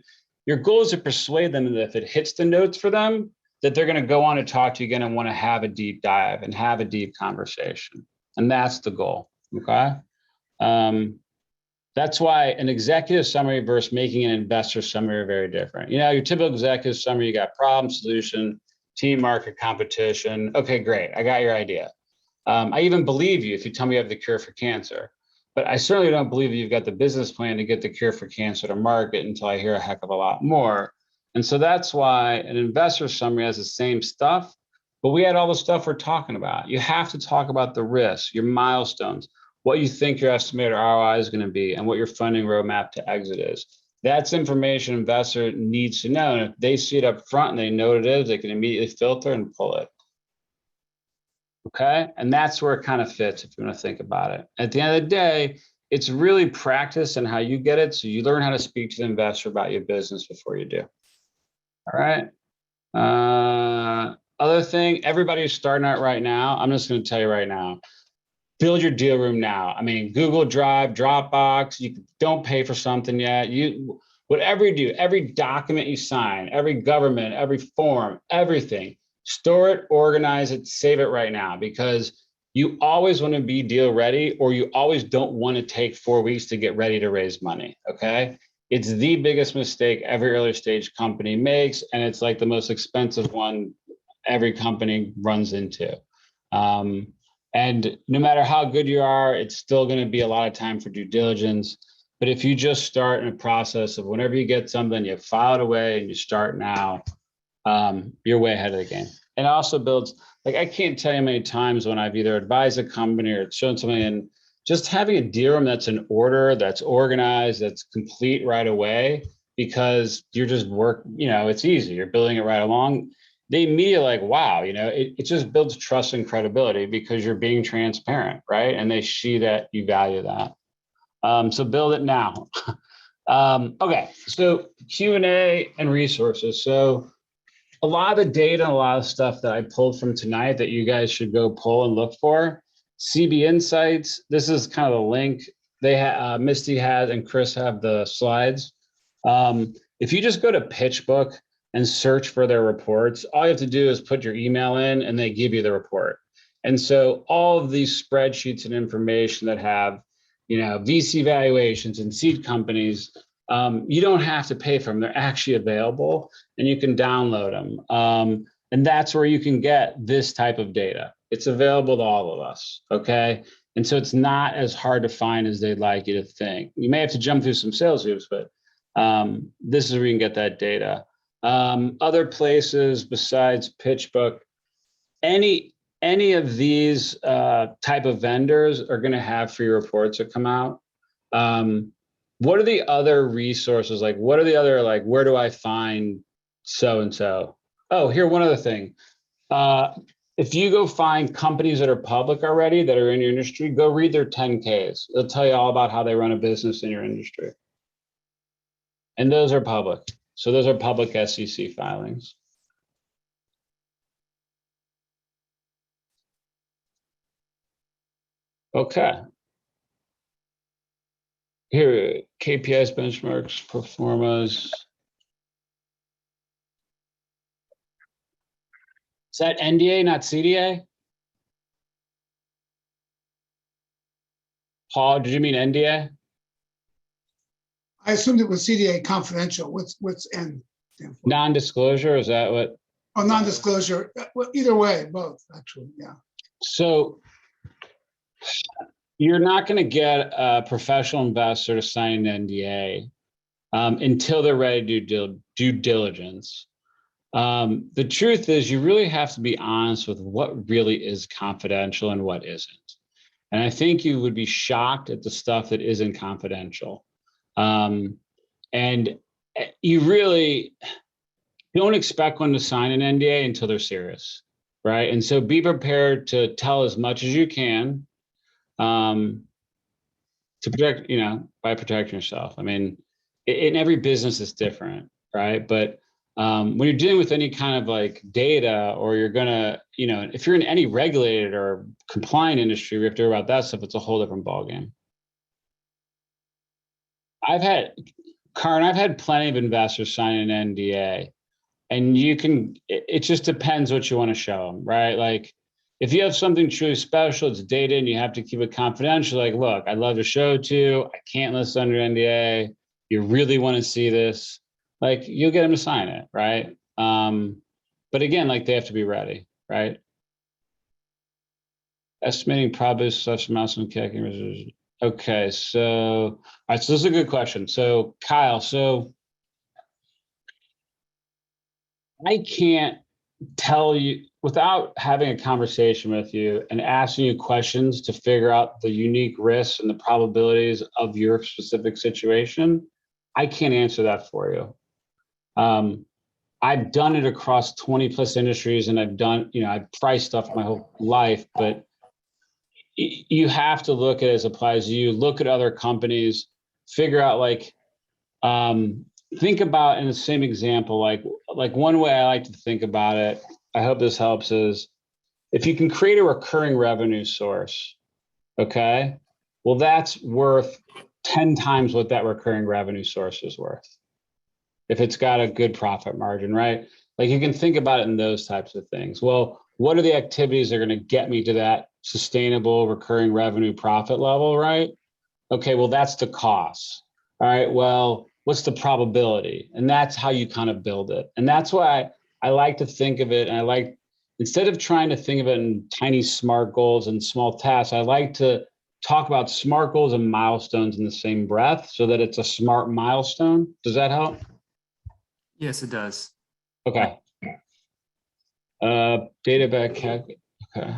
your goal is to persuade them that if it hits the notes for them, that they're going to go on to talk to you again and want to have a deep dive and have a deep conversation. And that's the goal, okay? That's why an executive summary versus making an investor summary are very different. Your typical executive summary, you got problem, solution, team, market, competition. Okay, great. I got your idea. I even believe you if you tell me you have the cure for cancer. But I certainly don't believe you've got the business plan to get the cure for cancer to market until I hear a heck of a lot more. And so that's why an investor summary has the same stuff, but we had all the stuff we're talking about. You have to talk about the risks, your milestones, what you think your estimated ROI is going to be, and what your funding roadmap to exit is. That's information an investor needs to know. And if they see it up front and they know what it is, they can immediately filter and pull it. Okay. And that's where it kind of fits if you want to think about it. At the end of the day, it's really practice and how you get it. So you learn how to speak to the investor about your business before you do. All right. Other thing, everybody who's starting out right now, I'm just going to tell you right now, build your deal room now. I mean, Google Drive, Dropbox, you don't pay for something yet. Whatever you do, every document you sign, every government, every form, everything, store it, organize it, save it right now, because you always want to be deal ready, or you always don't want to take 4 weeks to get ready to raise money. Okay. It's the biggest mistake every early stage company makes. And it's like the most expensive one every company runs into. And no matter how good you are, it's still going to be a lot of time for due diligence. But if you just start in a process of whenever you get something, you file it away and you start now, you're way ahead of the game. And it also builds, like, I can't tell you how many times when I've either advised a company or shown something, and just having a deal room that's in order, that's organized, that's complete right away, because you're just it's easy. You're building it right along. They immediately like, wow, it just builds trust and credibility because you're being transparent, right? And they see that you value that. So build it now. Okay, so Q&A and resources. So a lot of the data and a lot of stuff that I pulled from tonight that you guys should go pull and look for. CB Insights, this is kind of the link. Misty has and Chris have the slides. If you just go to PitchBook and search for their reports, all you have to do is put your email in and they give you the report. And so all of these spreadsheets and information that have, VC valuations and seed companies, you don't have to pay for them. They're actually available and you can download them. And that's where you can get this type of data. It's available to all of us, okay? And so it's not as hard to find as they'd like you to think. You may have to jump through some sales hoops, but this is where you can get that data. Other places besides PitchBook, any of these type of vendors are going to have free reports that come out. What are the other resources? Like, what are the other, like, where do I find so-and-so? Oh, here, one other thing. If you go find companies that are public already, that are in your industry, go read their 10Ks. They'll tell you all about how they run a business in your industry. And those are public. So those are public SEC filings. Okay. Here, KPS benchmarks, performas. Is that NDA, not CDA? Paul, did you mean NDA? I assumed it was CDA confidential. What's N? Non-disclosure, is that what? Oh, non-disclosure. Well, either way, both actually, yeah. So you're not going to get a professional investor to sign an NDA until they're ready to do due diligence. The truth is, you really have to be honest with what really is confidential and what isn't. And I think you would be shocked at the stuff that isn't confidential. And you really don't expect one to sign an NDA until they're serious, right? And so be prepared to tell as much as you can to protect, by protecting yourself. I mean, in every business is different, right? But when you're dealing with any kind of like data, or you're gonna, if you're in any regulated or compliant industry, we have to worry about that stuff. It's a whole different ballgame. I've had plenty of investors sign an NDA, and it just depends what you want to show them, right? Like, If you have something truly special, it's data and you have to keep it confidential, like, look, I'd love to show it to you. I can't list under NDA. You really want to see this, like, you'll get them to sign it, right? But again, like, they have to be ready, right? Estimating probability such milestone calculation. Okay, so, all right, so this is a good question. So Kyle, so I can't tell you without having a conversation with you and asking you questions to figure out the unique risks and the probabilities of your specific situation. I can't answer that for you. I've done it across 20 plus industries, and I've done, I've priced stuff my whole life, but you have to look at it as applies to you, look at other companies, figure out, like, think about in the same example, like one way I like to think about it, I hope this helps, is if you can create a recurring revenue source, okay, well, that's worth 10 times what that recurring revenue source is worth. If it's got a good profit margin, right? Like, you can think about it in those types of things. Well, what are the activities that are going to get me to that sustainable recurring revenue profit level, right? Okay, well, that's the cost. All right, well, what's the probability? And that's how you kind of build it. And that's why I like to think of it. And I like, instead of trying to think of it in tiny SMART goals and small tasks, I like to talk about SMART goals and milestones in the same breath so that it's a SMART milestone. Does that help? Yes, it does. Okay. Data back calc. Okay.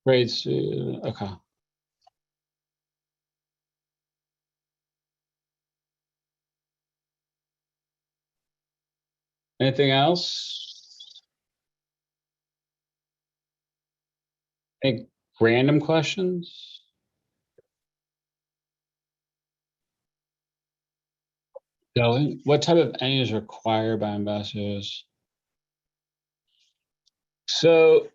Grades. Okay. Anything else? Any random questions? Dylan, what type of entity is required by investors? So,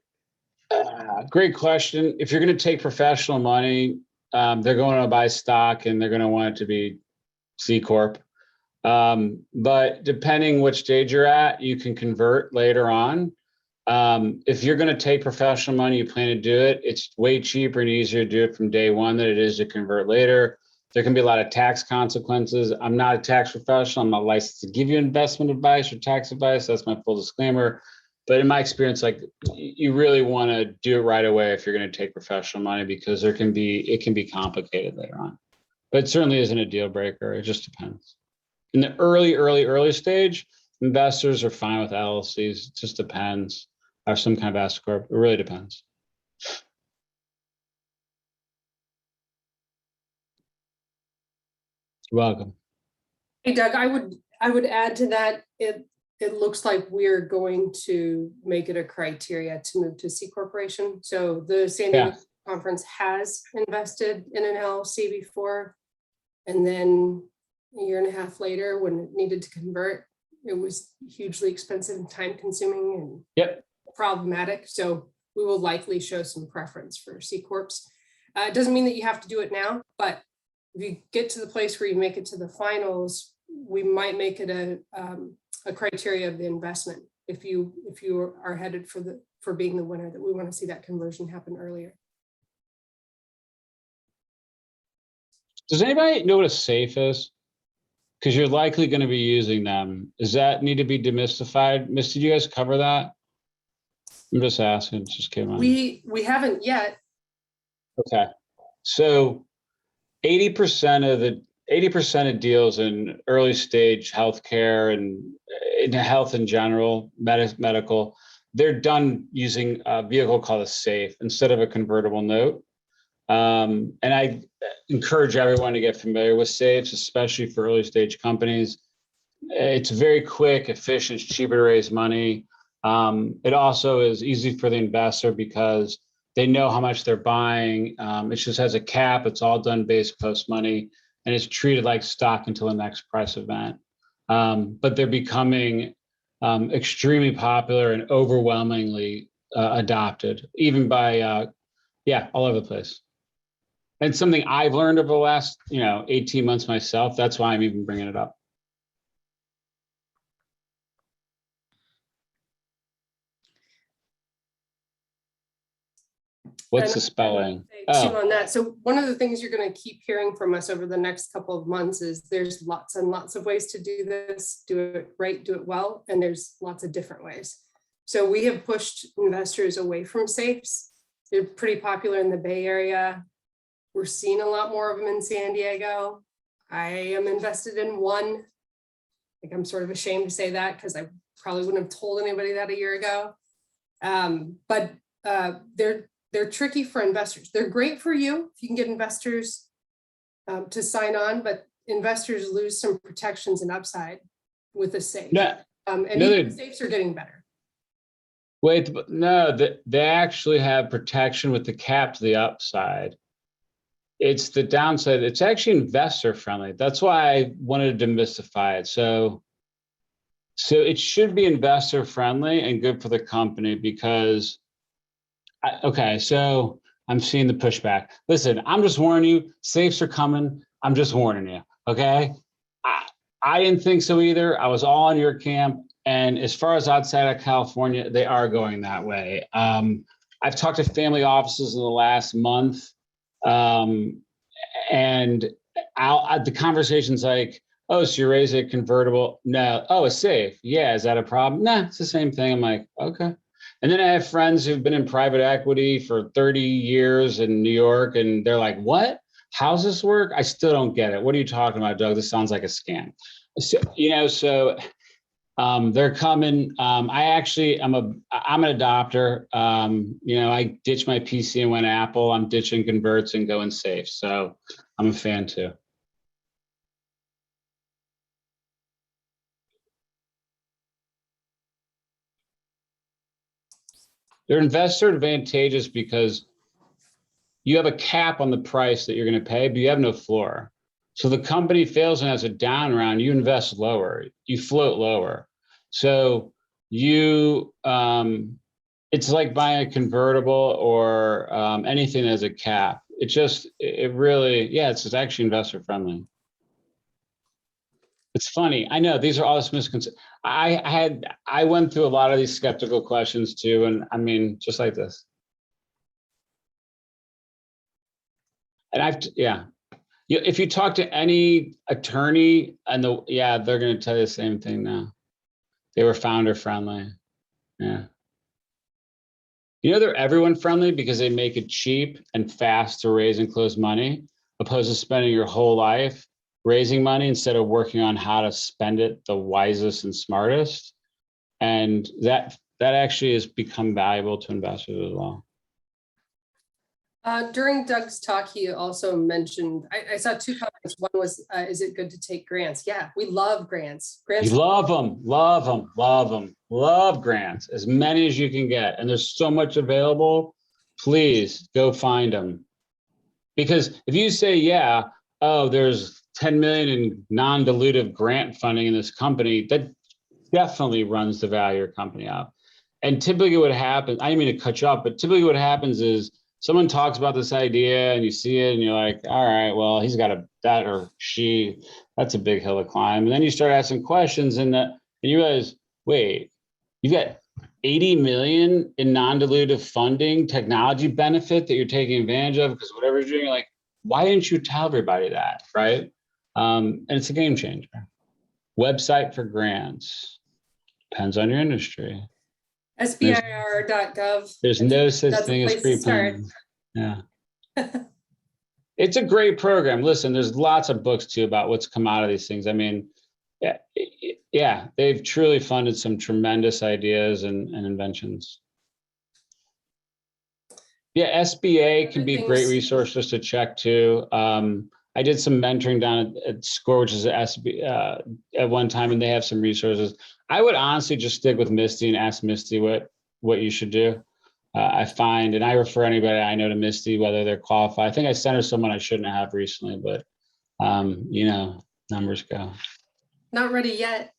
great question. If you're going to take professional money, they're going to buy stock and they're going to want it to be C Corp. But depending which stage you're at, you can convert later on. If you're going to take professional money, you plan to do it, it's way cheaper and easier to do it from day one than it is to convert later. There can be a lot of tax consequences. I'm not a tax professional. I'm not licensed to give you investment advice or tax advice. That's my full disclaimer. But in my experience, like, you really want to do it right away if you're going to take professional money, because it can be complicated later on. But it certainly isn't a deal breaker. It just depends. In the early stage, investors are fine with LLCs. It just depends. Or some kind of S corp. It really depends. You're welcome. Hey, Doug, I would add to that, it looks like we're going to make it a criteria to move to C corporation. So the San Diego conference has invested in an LLC before, and then a year and a half later, when it needed to convert, it was hugely expensive and time consuming and problematic. So we will likely show some preference for C corps. It doesn't mean that you have to do it now, but if you get to the place where you make it to the finals, we might make it a criteria of the investment. If you are headed for being the winner, that we want to see that conversion happen earlier. Does anybody know what a SAFE is? Because you're likely going to be using them. Does that need to be demystified? Miss, did you guys cover that? I'm just asking. It just came on. We haven't yet. Okay, so 80% of deals in early stage healthcare and in health in general, medical, they're done using a vehicle called a SAFE instead of a convertible note. And I encourage everyone to get familiar with SAFEs, especially for early stage companies. It's very quick, efficient, it's cheaper to raise money. It also is easy for the investor because they know how much they're buying. It just has a cap. It's all done based post money, and it's treated like stock until the next price event. But they're becoming extremely popular and overwhelmingly adopted, even by all over the place. And something I've learned over the last 18 months myself. That's why I'm even bringing it up. What's And the spelling? Too Oh, on that. So one of the things you're going to keep hearing from us over the next couple of months is there's lots and lots of ways to do this, do it right, do it well, and there's lots of different ways. So we have pushed investors away from safes. They're pretty popular in the Bay Area. We're seeing a lot more of them in San Diego. I am invested in one. I think I'm sort of ashamed to say that because I probably wouldn't have told anybody that a year ago. But they're tricky for investors. They're great for you if you can get investors to sign on, but investors lose some protections and upside with a safe. no, And no, even safes are getting better. wait, no, they actually have protection with the cap to the upside. It's the downside. It's actually investor friendly. That's why I wanted to demystify it. So it should be investor friendly and good for the company because, okay, so I'm seeing the pushback. Listen, I'm just warning you, safes are coming. I'm just warning you, okay? I didn't think so either. I was all in your camp. And as far as outside of California, they are going that way. I've talked to family offices in the last month. And the conversation's like, oh, so you're raising a convertible? No. Oh, a safe. Yeah. Is that a problem? Nah, it's the same thing. I'm like, okay. And then I have friends who've been in private equity for 30 years in New York, and they're like, what? How's this work? I still don't get it. What are you talking about, Doug? This sounds like a scam. So, they're coming. I'm an adopter. I ditched my PC and went Apple. I'm ditching converts and going safe. So I'm a fan too. They're investor advantageous because you have a cap on the price that you're going to pay, but you have no floor. So the company fails and has a down round, you invest lower, you float lower. So it's like buying a convertible or anything that has a cap. It's actually investor friendly. It's funny. I know these are all misconceptions. I went through a lot of these skeptical questions too. And I mean, just like this. And if you talk to any attorney they're going to tell you the same thing now. They were founder friendly. Yeah. They're everyone friendly because they make it cheap and fast to raise and close money, opposed to spending your whole life raising money instead of working on how to spend it the wisest and smartest. And that actually has become valuable to investors as well. During Doug's talk, he also mentioned, I saw two comments. One was, is it good to take grants? Yeah, we love grants. You love them, love grants, as many as you can get. And there's so much available, please go find them. Because if you say, there's 10 million in non-dilutive grant funding in this company, that definitely runs the value of your company up. And typically what happens, I didn't mean to cut you off, but typically what happens is someone talks about this idea and you see it and you're like, all right, well, he's got that or she, that's a big hill to climb. And then you start asking questions and you realize, wait, you've got 80 million in non-dilutive funding, technology benefit that you're taking advantage of because whatever you're doing, you're like, why didn't you tell everybody that, right? And it's a game changer. Website for grants. Depends on your industry. SBIR.gov. There's no such That's a thing as place to start. pre-planning. Yeah. It's a great program. Listen, there's lots of books too about what's come out of these things. I mean, they've truly funded some tremendous ideas and inventions. Yeah, SBA can be a great resource just to check too. I did some mentoring down at SCORE, which is at one time, and they have some resources. I would honestly just stick with Misty and ask Misty what you should do. I find, and I refer anybody I know to Misty, whether they're qualified. I think I sent her someone I shouldn't have recently, but numbers go. Not ready yet.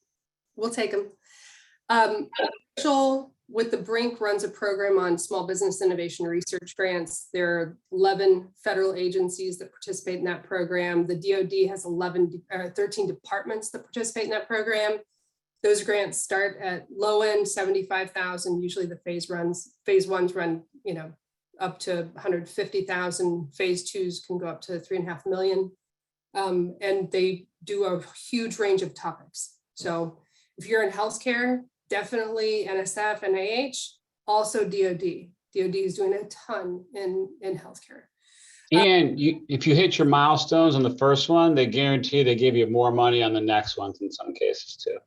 We'll take them. Rachel with the Brink runs a program on small business innovation research grants. There are 11 federal agencies that participate in that program. The DoD has 13 departments that participate in that program. Those grants start at low end 75,000. Usually the phase ones run, up to 150,000. Phase twos can go up to 3.5 million. And they do a huge range of topics. So if you're in healthcare, definitely NSF, NIH, also DoD. DoD is doing a ton in healthcare. And if you hit your milestones on the first one, they guarantee they give you more money on the next ones in some cases too.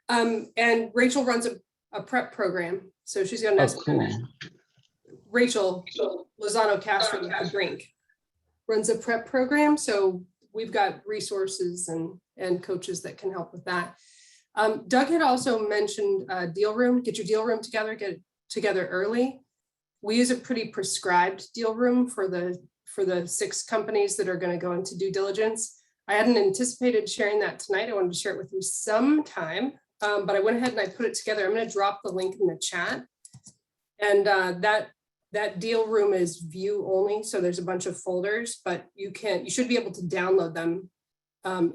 And Rachel runs a prep program. So she's got an Oh, cool. Rachel Lozano Castro with the Brink runs a prep program. So we've got resources and coaches that can help with that. Doug had also mentioned deal room, get your deal room together, get it together early. We use a pretty prescribed deal room for the 6 companies that are going to go into due diligence. I hadn't anticipated sharing that tonight. I wanted to share it with you sometime, but I went ahead and I put it together. I'm going to drop the link in the chat. And that deal room is view only. So there's a bunch of folders, but you should be able to download them.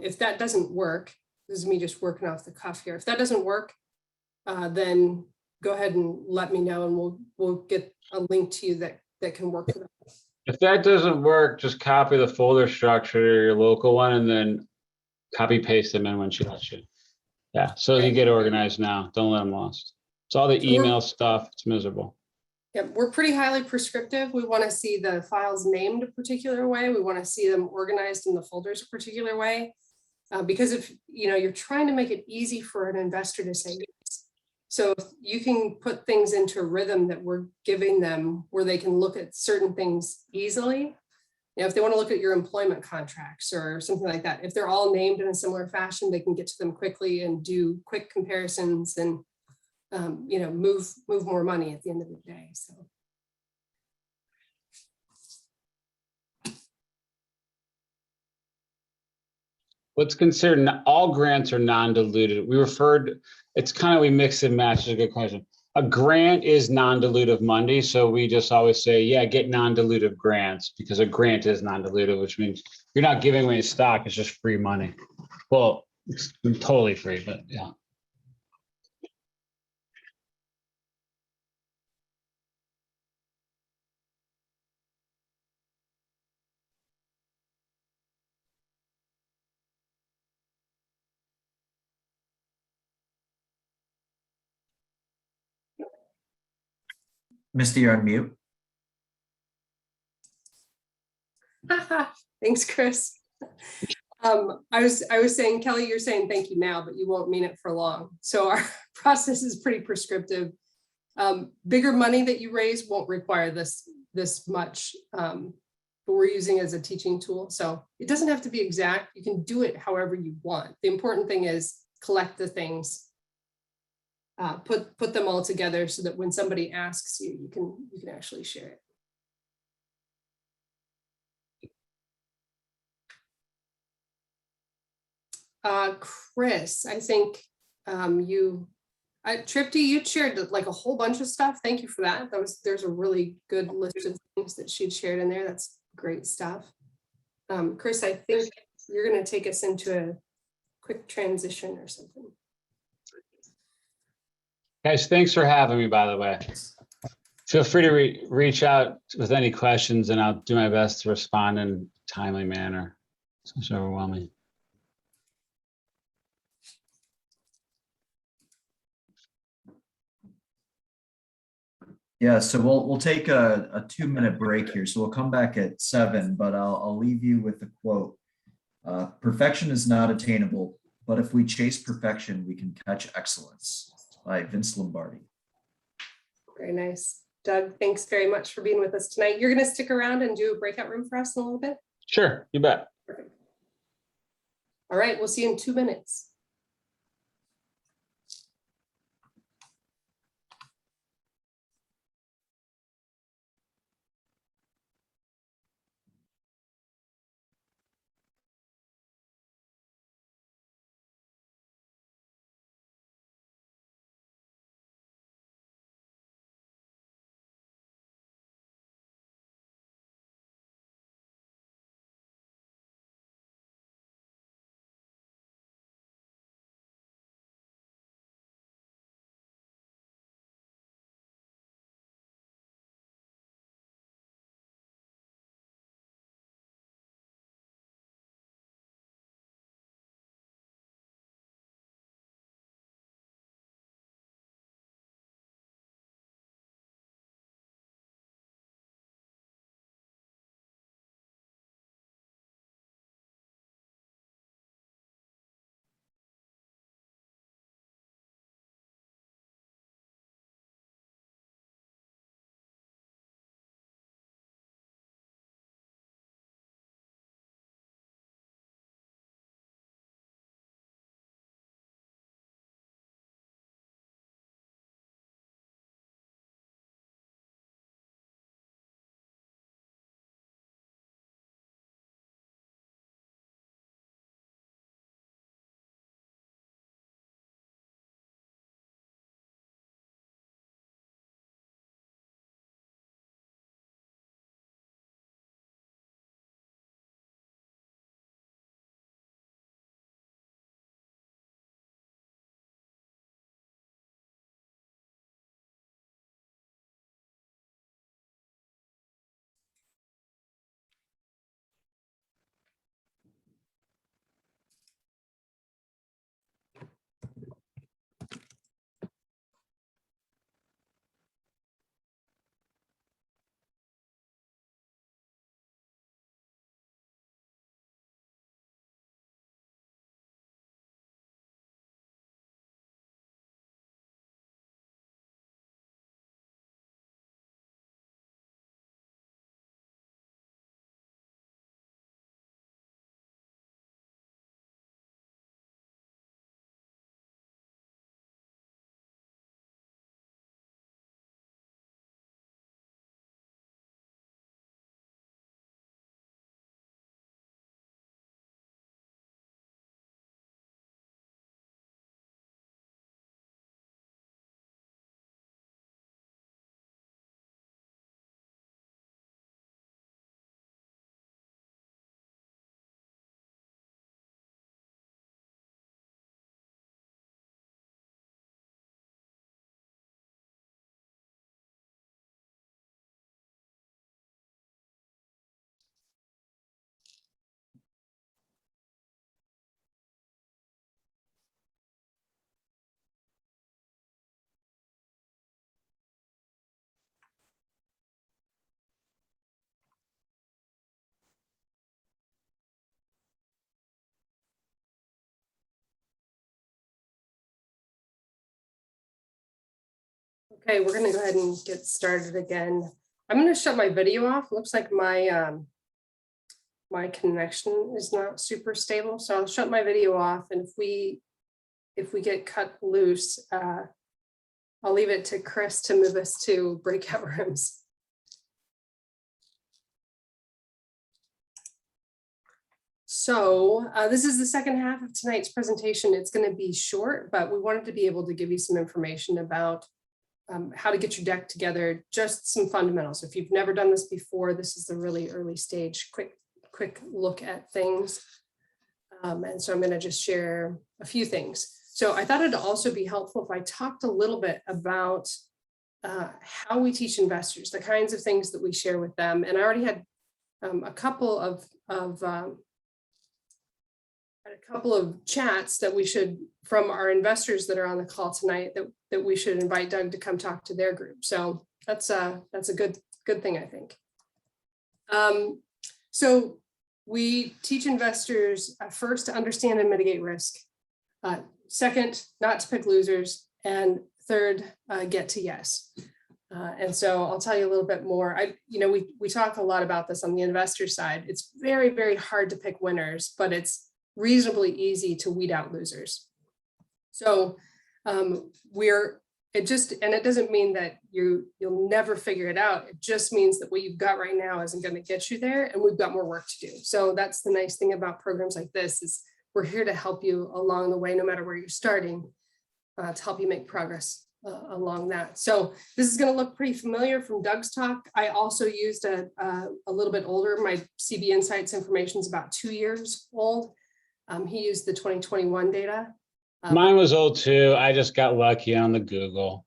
If that doesn't work, this is me just working off the cuff here. If that doesn't work, then go ahead and let me know and we'll get a link to you that can work for that. If that doesn't work, just copy the folder structure to your local one and then copy paste them in when she lets you. Yeah, so you get organized now. Don't let them lost. It's all the email stuff. It's miserable. Yeah, we're pretty highly prescriptive. We want to see the files named a particular way. We want to see them organized in the folders a particular way. Because if you're trying to make it easy for an investor to say yes. So if you can put things into a rhythm that we're giving them where they can look at certain things easily. If they want to look at your employment contracts or something like that, if they're all named in a similar fashion, they can get to them quickly and do quick comparisons and move more money at the end of the day. So. What's considered all grants are non-dilutive. We mix and match. Is a good question. A grant is non-dilutive money, so we just always say, yeah, get non-dilutive grants because a grant is non-dilutive, which means you're not giving away stock; it's just free money. Well, it's totally free, but yeah. Misty, you're on mute. Thanks, Chris. I was saying, Kelly, you're saying thank you now, but you won't mean it for long. So our process is pretty prescriptive. Bigger money that you raise won't require this much, but we're using it as a teaching tool. So it doesn't have to be exact. You can do it however you want. The important thing is collect the things, put them all together so that when somebody asks you, you can actually share it. Chris, I think Tripty, you shared like a whole bunch of stuff. Thank you for that. There's a really good list of things that she'd shared in there. That's great stuff. Chris, I think you're going to take us into a quick transition or something. Guys, thanks for having me, by the way. Feel free to reach out with any questions and I'll do my best to respond in a timely manner. It's overwhelming. Yeah, so we'll take a 2-minute break here. So we'll come back at 7, but I'll leave you with a quote. Perfection is not attainable, but if we chase perfection, we can catch excellence, by Vince Lombardi. Very nice. Doug, thanks very much for being with us tonight. You're going to stick around and do a breakout room for us in a little bit? Sure, you bet. Perfect. All right, we'll see you in 2 minutes. Okay, we're gonna go ahead and get started again. I'm gonna shut my video off. Looks like my my connection is not super stable, so I'll shut my video off. And if we get cut loose, I'll leave it to Chris to move us to breakout rooms. So this is the second half of tonight's presentation. It's going to be short, but we wanted to be able to give you some information about how to get your deck together, just some fundamentals. If you've never done this before, this is the really early stage, quick look at things. And so I'm going to just share a few things. So I thought it'd also be helpful if I talked a little bit about how we teach investors, the kinds of things that we share with them. And I already had a couple of chats that we should, from our investors that are on the call tonight, that we should invite Doug to come talk to their group. So that's a good thing, I think. So we teach investors first to understand and mitigate risk. Second, not to pick losers. And third, get to yes. And so I'll tell you a little bit more. We talk a lot about this on the investor side. It's very, very hard to pick winners, but it's reasonably easy to weed out losers. So it doesn't mean that you'll never figure it out. It just means that what you've got right now isn't going to get you there, and we've got more work to do. So that's the nice thing about programs like this, is we're here to help you along the way, no matter where you're starting, to help you make progress along that. So this is going to look pretty familiar from Doug's talk. I also used a little bit older. My CB Insights information is about 2 years old. He used the 2021 data. Mine was old too. I just got lucky on the Google.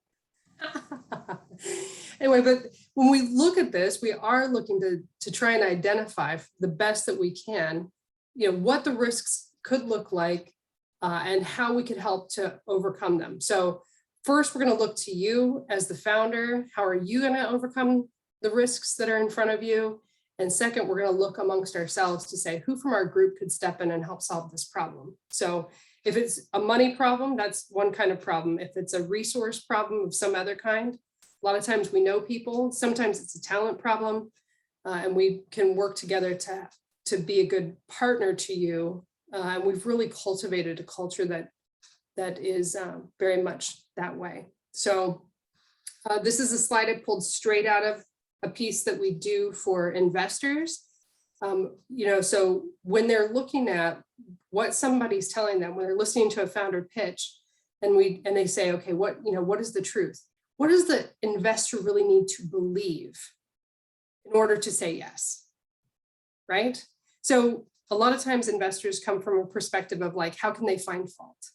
Anyway, but when we look at this, we are looking to try and identify the best that we can, what the risks could look like and how we could help to overcome them. So first, we're going to look to you as the founder. How are you going to overcome the risks that are in front of you? And second, we're going to look amongst ourselves to say who from our group could step in and help solve this problem. So if it's a money problem, that's one kind of problem. If it's a resource problem of some other kind, a lot of times we know people. Sometimes it's a talent problem, and we can work together to be a good partner to you. And we've really cultivated a culture that is very much that way. So this is a slide I pulled straight out of a piece that we do for investors. So when they're looking at what somebody's telling them, when they're listening to a founder pitch, and they say, okay, what is the truth? What does the investor really need to believe in order to say yes? Right? So a lot of times investors come from a perspective of like, how can they find fault?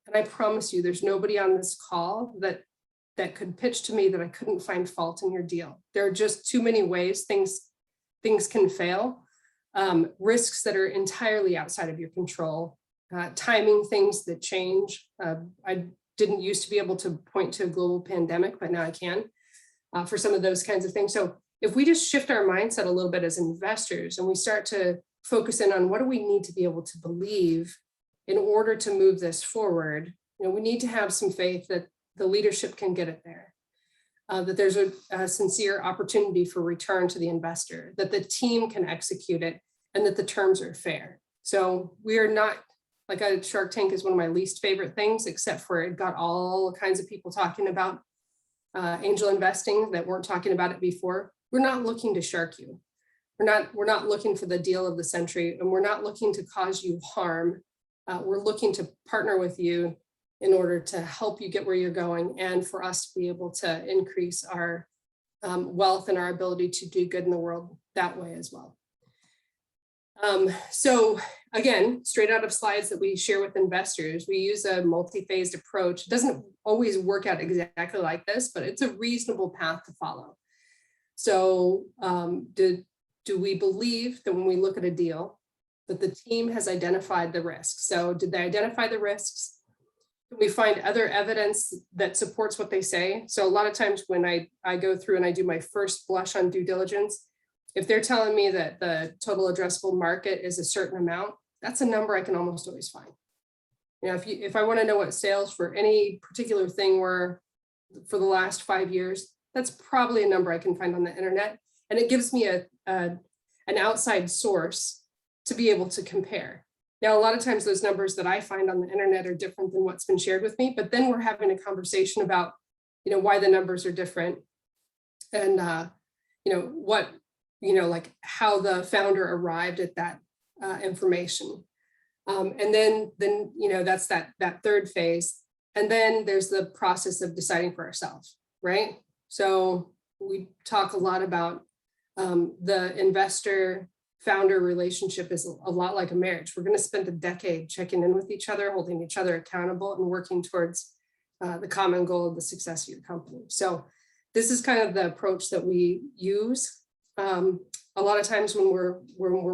And I promise you, there's nobody on this call that could pitch to me that I couldn't find fault in your deal. There are just too many ways things can fail. Risks that are entirely outside of your control, timing things that change. I didn't used to be able to point to a global pandemic, but now I can for some of those kinds of things. So if we just shift our mindset a little bit as investors and we start to focus in on what do we need to be able to believe in order to move this forward, we need to have some faith that the leadership can get it there, that there's a sincere opportunity for return to the investor, that the team can execute it, and that the terms are fair. So we are not, like a Shark Tank is one of my least favorite things, except for it got all kinds of people talking about angel investing that weren't talking about it before. We're not looking to shark you. We're not looking for the deal of the century, and we're not looking to cause you harm. We're looking to partner with you in order to help you get where you're going, and for us to be able to increase our wealth and our ability to do good in the world that way as well. So again, straight out of slides that we share with investors, we use a multi-phased approach. It doesn't always work out exactly like this, but it's a reasonable path to follow. So do we believe that when we look at a deal, that the team has identified the risks? So did they identify the risks? Can we find other evidence that supports what they say? So a lot of times when I go through and I do my first blush on due diligence, if they're telling me that the total addressable market is a certain amount, that's a number I can almost always find. If I want to know what sales for any particular thing were for the last 5 years. That's probably a number I can find on the internet. And it gives me an outside source to be able to compare. Now, a lot of times those numbers that I find on the internet are different than what's been shared with me, but then we're having a conversation about, why the numbers are different and, what, like how the founder arrived at that information. And then, that's that third phase. And then there's the process of deciding for ourselves, right? So we talk a lot about the investor founder relationship is a lot like a marriage. We're going to spend a decade checking in with each other, holding each other accountable, and working towards the common goal of the success of your company. So this is kind of the approach that we use a lot of times when we're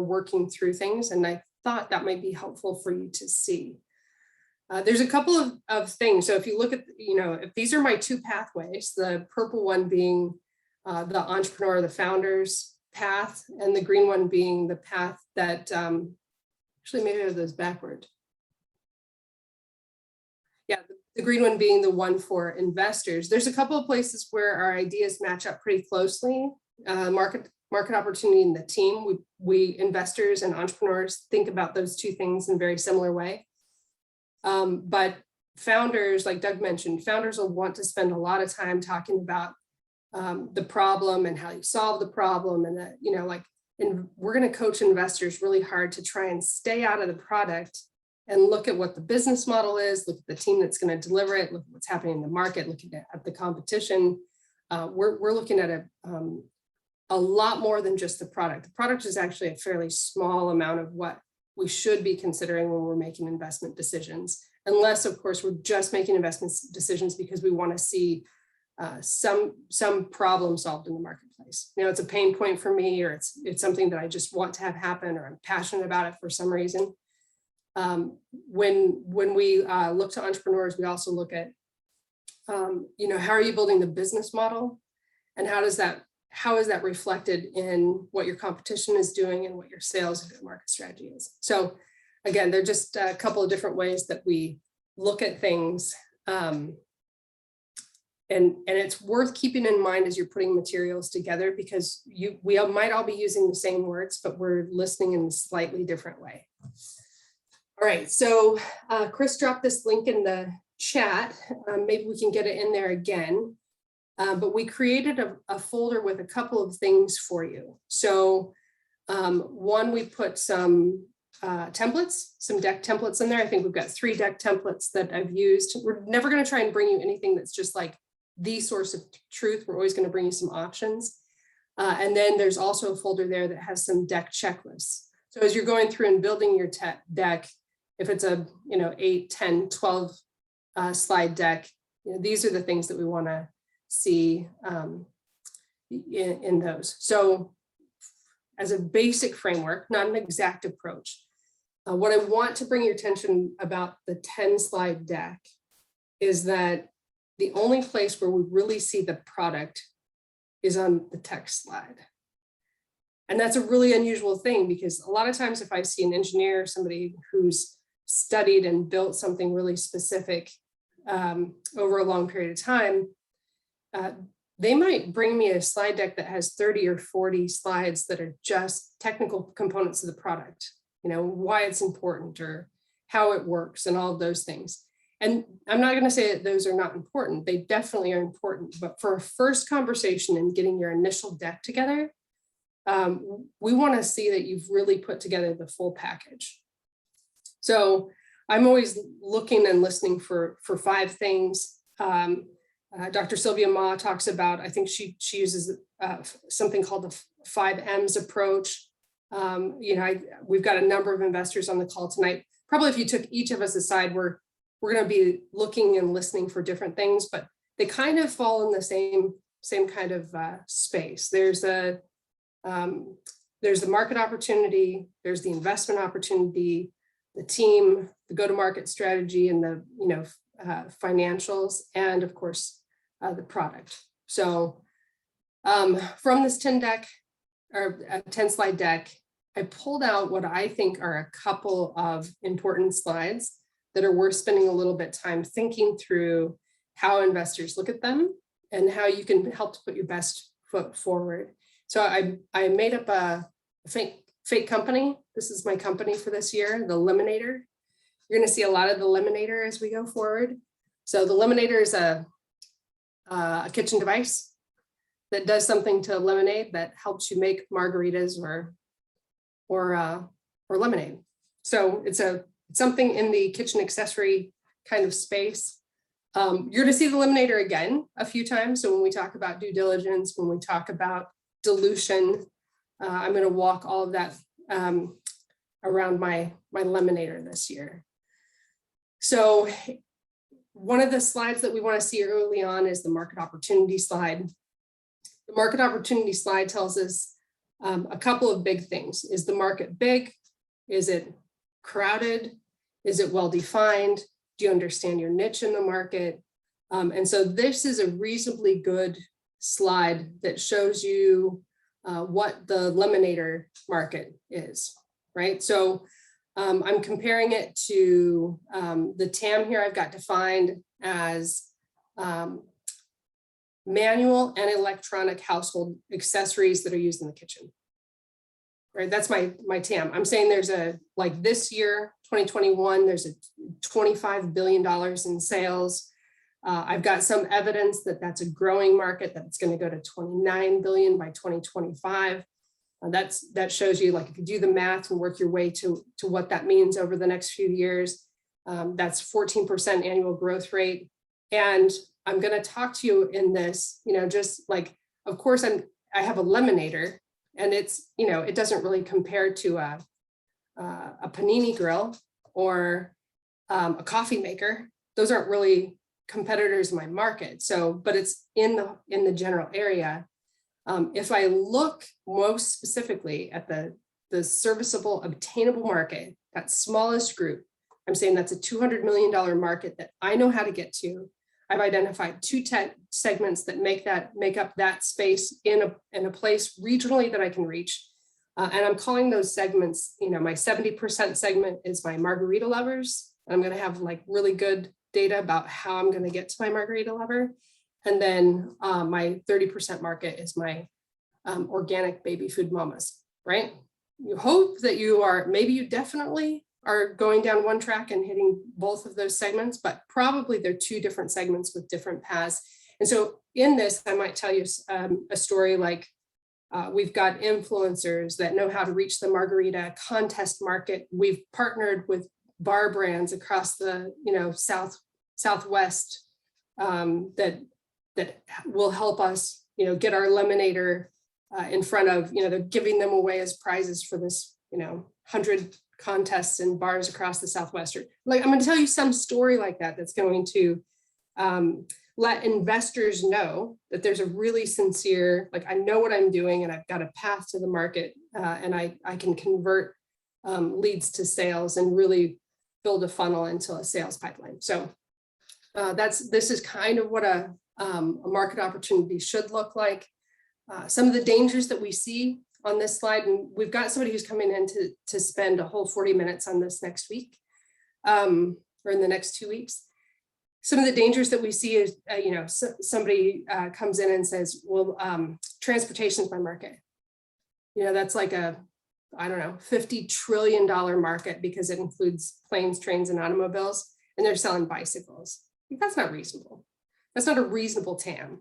working through things, and I thought that might be helpful for you to see. There's a couple of things. So if you look at, if these are my two pathways, the purple one being the entrepreneur, the founder's path, and the green one being the path that, actually maybe I have those backward. Yeah, the green one being the one for investors. There's a couple of places where our ideas match up pretty closely. Market opportunity in the team. We investors and entrepreneurs think about those two things in a very similar way. But founders, like Doug mentioned, founders will want to spend a lot of time talking about the problem and how you solve the problem. And that, and we're going to coach investors really hard to try and stay out of the product and look at what the business model is, look at the team that's going to deliver it, look at what's happening in the market, looking at the competition. We're looking at a lot more than just the product. The product is actually a fairly small amount of what we should be considering when we're making investment decisions, unless, of course, we're just making investment decisions because we want to see some problem solved in the marketplace. It's a pain point for me, or it's something that I just want to have happen, or I'm passionate about it for some reason. When we look to entrepreneurs, we also look at, how are you building the business model, and how is that reflected in what your competition is doing and what your sales and market strategy is. So again, they're just a couple of different ways that we look at things. And it's worth keeping in mind as you're putting materials together, because we might all be using the same words, but we're listening in a slightly different way. All right, so Chris dropped this link in the chat. Maybe we can get it in there again. But we created a folder with a couple of things for you. So one, we put some templates, some deck templates in there. I think we've got 3 deck templates that I've used. We're never going to try and bring you anything that's just like the source of truth. We're always going to bring you some options. And then there's also a folder there that has some deck checklists. So as you're going through and building your deck, if it's a 8, 10, 12 slide deck, these are the things that we want to see in those. So as a basic framework, not an exact approach, what I want to bring your attention about the 10 slide deck is that the only place where we really see the product is on the text slide. And that's a really unusual thing, because a lot of times if I see an engineer, somebody who's studied and built something really specific over a long period of time, they might bring me a slide deck that has 30 or 40 slides that are just technical components of the product, why it's important or how it works and all of those things. And I'm not going to say that those are not important. They definitely are important. But for a first conversation and getting your initial deck together, we want to see that you've really put together the full package. So I'm always looking and listening for 5 things. Dr. Sylvia Ma talks about, I think she uses something called the 5 M's approach. We've got a number of investors on the call tonight. Probably if you took each of us aside, we're going to be looking and listening for different things, but they kind of fall in the same kind of space. There's the market opportunity, there's the investment opportunity, the team, the go-to-market strategy, and the financials, and of course the product. So from this 10 slide deck, I pulled out what I think are a couple of important slides that are worth spending a little bit of time thinking through how investors look at them and how you can help to put your best foot forward. So I made up a fake company. This is my company for this year, the Lemonator. You're going to see a lot of the Lemonator as we go forward. So the Lemonator is a kitchen device that does something to lemonade that helps you make margaritas or lemonade. So it's something in the kitchen accessory kind of space. You're going to see the Lemonator again a few times. So when we talk about due diligence, when we talk about dilution, I'm going to walk all of that around my Lemonator this year. So one of the slides that we want to see early on is the market opportunity slide. The market opportunity slide tells us a couple of big things. Is the market big? Is it crowded? Is it well-defined? Do you understand your niche in the market? And so this is a reasonably good slide that shows you what the Lemonator market is, right? So I'm comparing it to the TAM here I've got defined as manual and electronic household accessories that are used in the kitchen. Right, that's my TAM. I'm saying there's like this year, 2021, there's a $25 billion in sales. I've got some evidence that that's a growing market, that it's going to go to 29 billion by 2025. That shows you, like, if you do the math and work your way to what that means over the next few years, that's 14% annual growth rate. And I'm going to talk to you in this, just like, of course, I have a Lemonator, and it's, it doesn't really compare to a panini grill or a coffee maker. Those aren't really competitors in my market. So, but it's in the general area. If I look most specifically at the serviceable obtainable market, that smallest group, I'm saying that's a $200 million market that I know how to get to. I've identified two segments that make up that space in a place regionally that I can reach. And I'm calling those segments, my 70% segment is my margarita lovers. I'm going to have like really good data about how I'm going to get to my margarita lover. And then my 30% market is my organic baby food mamas, right? You hope that maybe you definitely are going down one track and hitting both of those segments, but probably they're two different segments with different paths. And so in this, I might tell you a story like we've got influencers that know how to reach the margarita contest market. We've partnered with bar brands across the Southwest that will help us get our Lemonator in front of, they're giving them away as prizes for this 100 contests in bars across the Southwest. Like, I'm going to tell you some story like that that's going to let investors know that there's a really sincere, like, I know what I'm doing and I've got a path to the market and I can convert leads to sales and really build a funnel into a sales pipeline. So this is kind of what a market opportunity should look like. Some of the dangers that we see on this slide, and we've got somebody who's coming in to spend a whole 40 minutes on this next week or in the next 2 weeks. Some of the dangers that we see is, somebody comes in and says, well, transportation is my market. That's like I don't know, $50 trillion market because it includes planes, trains, and automobiles, and they're selling bicycles. That's not reasonable. That's not a reasonable TAM.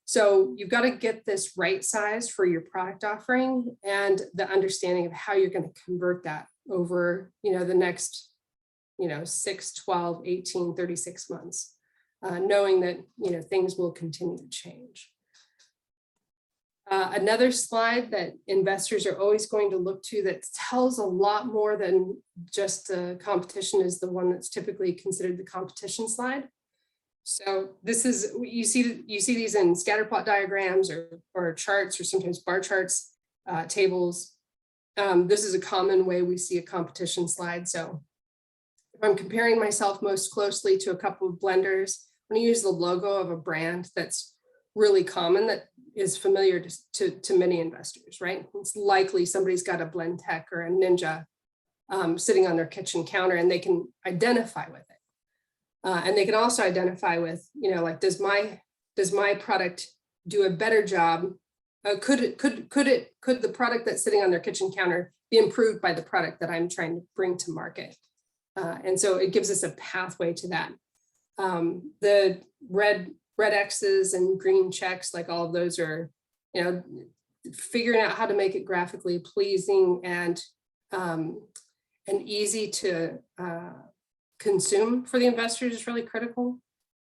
So you've got to get this right size for your product offering and the understanding of how you're going to convert that over, the next, 6, 12, 18, 36 months, knowing that, things will continue to change. Another slide that investors are always going to look to that tells a lot more than just the competition is the one that's typically considered the competition slide. So this is, you see these in scatter plot diagrams or charts, or sometimes bar charts, tables. This is a common way we see a competition slide. So if I'm comparing myself most closely to a couple of blenders, I'm going to use the logo of a brand that's really common, that is familiar to many investors, right? It's likely somebody's got a Blend Tech or a Ninja sitting on their kitchen counter and they can identify with it. And they can also identify with, like, does my product do a better job? Could the product that's sitting on their kitchen counter be improved by the product that I'm trying to bring to market? And so it gives us a pathway to that. The red X's and green checks, like all of those are, figuring out how to make it graphically pleasing and easy to consume for the investors is really critical,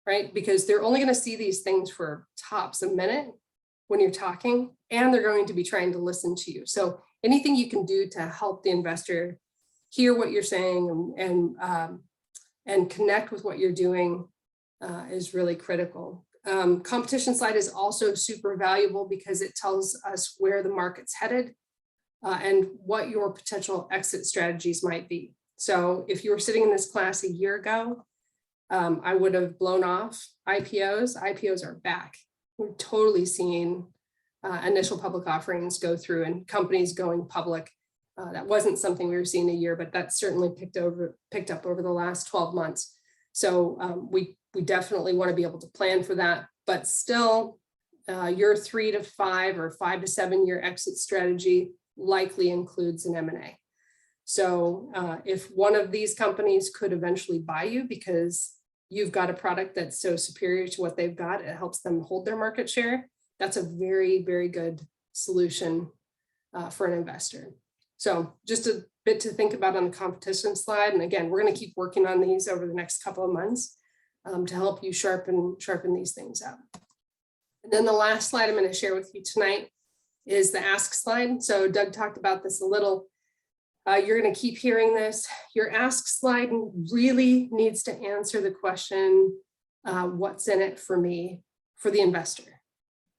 right? Because they're only going to see these things for tops a minute when you're talking, and they're going to be trying to listen to you. So anything you can do to help the investor hear what you're saying and connect with what you're doing is really critical. Competition slide is also super valuable because it tells us where the market's headed and what your potential exit strategies might be. So if you were sitting in this class a year ago, I would have blown off IPOs. IPOs are back. We're totally seeing initial public offerings go through and companies going public. That wasn't something we were seeing a year, but that's certainly picked up over the last 12 months. So we definitely want to be able to plan for that, but still your 3 to 5 or 5 to 7 year exit strategy likely includes an M&A. So if one of these companies could eventually buy you because you've got a product that's so superior to what they've got, it helps them hold their market share. That's a very, very good solution for an investor. So just a bit to think about on the competition slide. And again, we're going to keep working on these over the next couple of months to help you sharpen these things up. And then the last slide I'm going to share with you tonight is the ask slide. So Doug talked about this a little. You're going to keep hearing this. Your ask slide really needs to answer the question, what's in it for me, for the investor?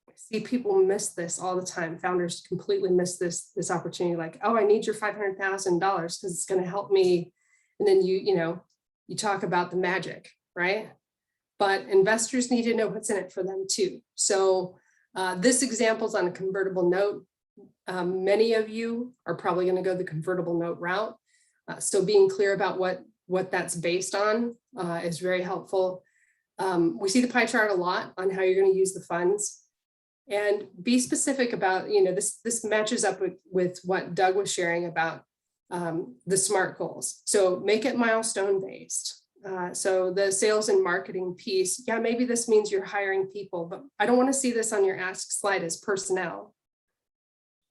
I see people miss this all the time. Founders completely miss this opportunity. Like, oh, I need your $500,000 because it's going to help me. And then you talk about the magic, right? But investors need to know what's in it for them too. So this example is on a convertible note. Many of you are probably going to go the convertible note route. So being clear about what that's based on is very helpful. We see the pie chart a lot on how you're going to use the funds, and be specific about, this matches up with what Doug was sharing about the SMART goals. So make it milestone based. So the sales and marketing piece, yeah, maybe this means you're hiring people, but I don't want to see this on your ask slide as personnel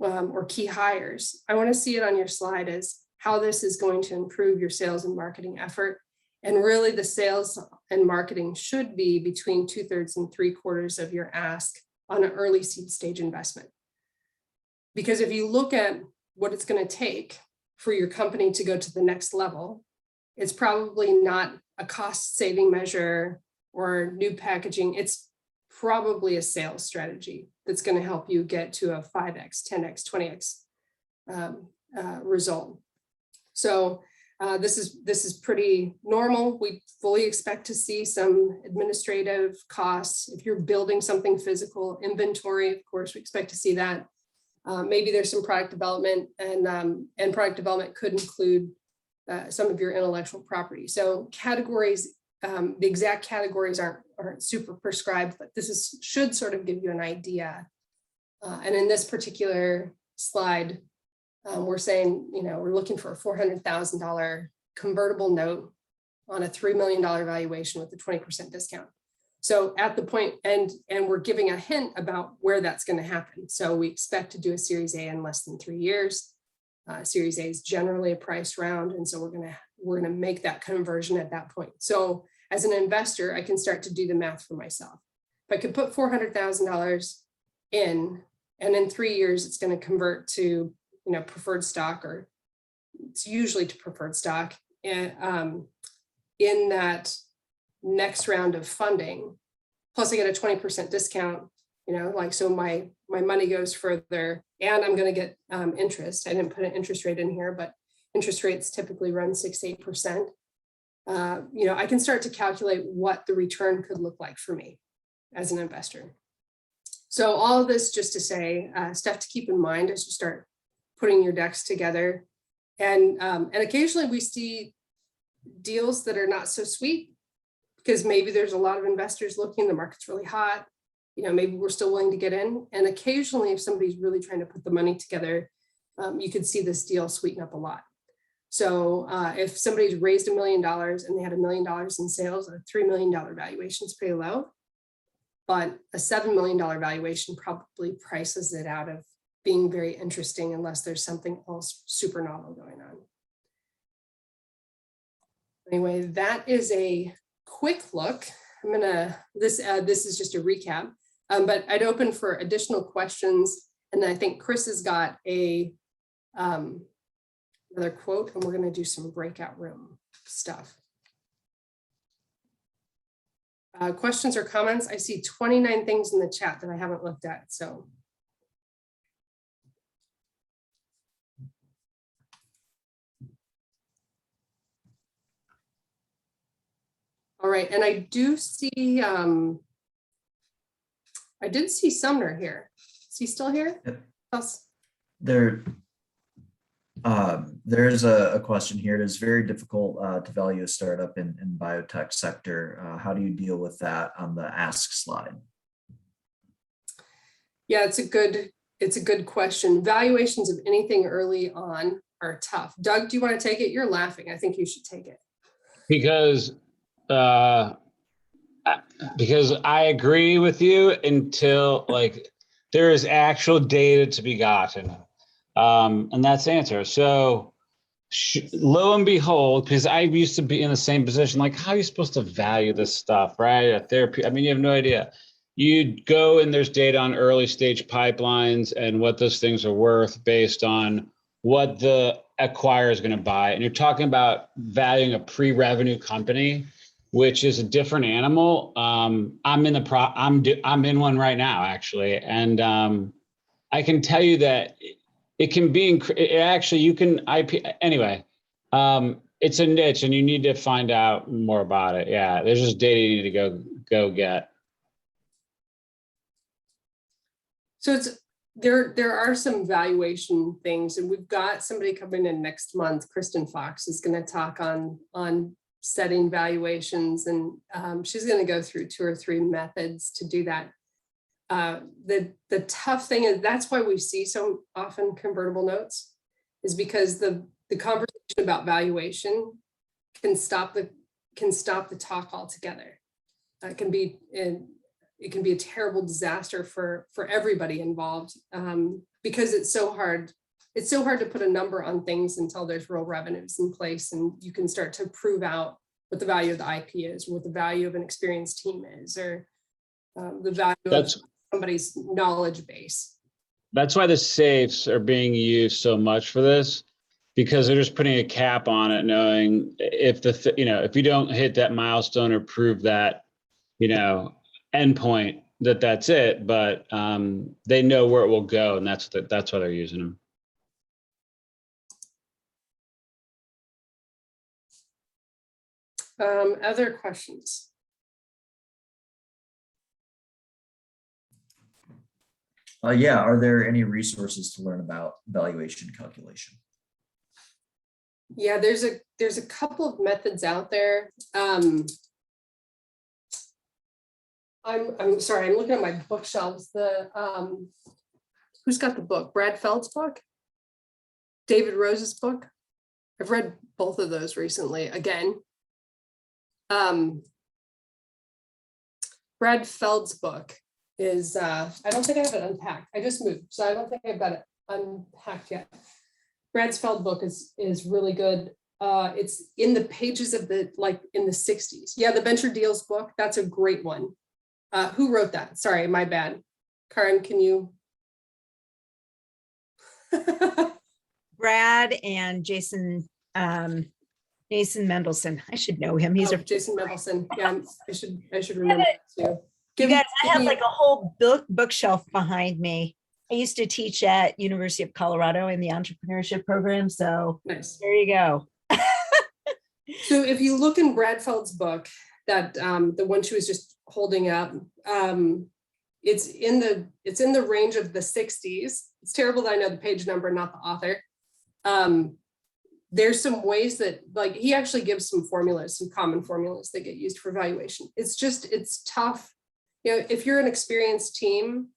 or key hires. I want to see it on your slide as how this is going to improve your sales and marketing effort. And really the sales and marketing should be between 2/3 and 3/4 of your ask on an early seed stage investment. Because if you look at what it's going to take for your company to go to the next level, it's probably not a cost saving measure or new packaging. It's probably a sales strategy that's going to help you get to a 5x, 10x, 20x result. So this is pretty normal. We fully expect to see some administrative costs. If you're building something physical, inventory, of course, we expect to see that. Maybe there's some product development, and product development could include some of your intellectual property. So categories, the exact categories aren't super prescribed, but this should sort of give you an idea. And in this particular slide, we're saying, we're looking for a $400,000 convertible note on a $3 million valuation with a 20% discount. So at the point, and we're giving a hint about where that's going to happen. So we expect to do a Series A in less than 3 years. Series A is generally a price round, and so we're gonna make that conversion at that point. So as an investor, I can start to do the math for myself. If I could put $400,000 in, and in 3 years it's going to convert to preferred stock, or it's usually to preferred stock, and in that next round of funding, plus I get a 20% discount. So my money goes further, and I'm going to get interest. I didn't put an interest rate in here, but interest rates typically run 6 to 8%. I can start to calculate what the return could look like for me as an investor. So all of this just to say, stuff to keep in mind as you start putting your decks together. And occasionally we see deals that are not so sweet because maybe there's a lot of investors looking, the market's really hot, you know, maybe we're still willing to get in. And occasionally, if somebody's really trying to put the money together, you could see this deal sweeten up a lot. So if somebody's raised $1 million and they had $1 million in sales, a $3 million valuation is pretty low, but a $7 million valuation probably prices it out of being very interesting unless there's something else super novel going on. Anyway, that is a quick look. I'm gonna, this is just a recap, but I'd open for additional questions. And then I think Chris has got a another quote, and we're gonna do some breakout room stuff. Questions or comments? I see 29 things in the chat that I haven't looked at, so. All right, and I do see, I did see Sumner here. Is he still here? Yep. There's a question here. It is very difficult to value a startup in biotech sector. How do you deal with that on the ask slide? Yeah, it's a good question. Valuations of anything early on are tough. Doug, do you want to take it? You're laughing. I think you should take it. Because I agree with you until like there is actual data to be gotten. And that's the answer. So lo and behold, because I used to be in the same position, like how are you supposed to value this stuff, right? A therapy, I mean, you have no idea. You go and there's data on early stage pipelines and what those things are worth based on what the acquirer is going to buy. And you're talking about valuing a pre-revenue company, which is a different animal. I'm in one right now, actually. And I can tell you that it can be, actually, you can IP, anyway, it's a niche and you need to find out more about it. Yeah, there's just data you need to go get. So there are some valuation things, and we've got somebody coming in next month. Kristen Fox is going to talk on setting valuations, and she's going to go through 2 or 3 methods to do that. The tough thing is that's why we see so often convertible notes, is because the conversation about valuation can stop the talk altogether. It can be a terrible disaster for everybody involved, because it's so hard to put a number on things until there's real revenues in place and you can start to prove out what the value of the IP is, what the value of an experienced team is, or the value of somebody's knowledge base. That's why the safes are being used so much for this, because they're just putting a cap on it, knowing if if you don't hit that milestone or prove that, endpoint, that's it. But they know where it will go, and that's why they're using them. Other questions? Yeah, are there any resources to learn about valuation calculation? Yeah, there's a couple of methods out there. I'm sorry, I'm looking at my bookshelves. Who's got the book? Brad Feld's book? David Rose's book? I've read both of those recently again. Brad Feld's book is, I don't think I have it unpacked. I just moved, so I don't think I've got it unpacked yet. Brad's Feld book is really good. It's in the pages of in the 60s. Yeah, the Venture Deals book, that's a great one. Who wrote that? Sorry, my bad. Karen, can you? Brad and Jason Mendelson. I should know him. He's Jason Mendelson. Yeah, I should remember that too. You guys, I have like a whole bookshelf behind me. I used to teach at University of Colorado in the entrepreneurship program. So nice. There you go. So if you look in Brad Feld's book, that the one she was just holding up, it's in the range of the 60s. It's terrible that I know the page number, not the author. there's some ways that, like, he actually gives some formulas, some common formulas that get used for valuation. It's tough. You know, if you're an experienced team,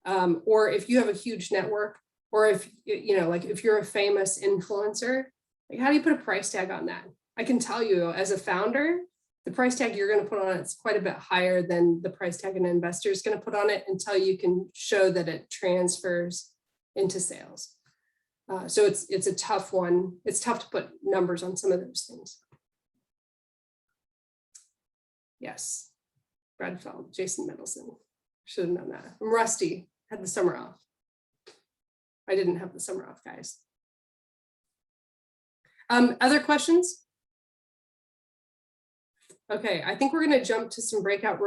or if you have a huge network, or if, you know, like if you're a famous influencer, like how do you put a price tag on that? I can tell you as a founder, the price tag you're going to put on it's quite a bit higher than the price tag an investor is going to put on it until you can show that it transfers into sales. So it's a tough one. It's tough to put numbers on some of those things. Yes, Brad Feld, Jason Mendelson. Should have known that. I'm rusty. Had the summer off. I didn't have the summer off, guys. Other questions? Okay, I think we're going to jump to some breakout rooms.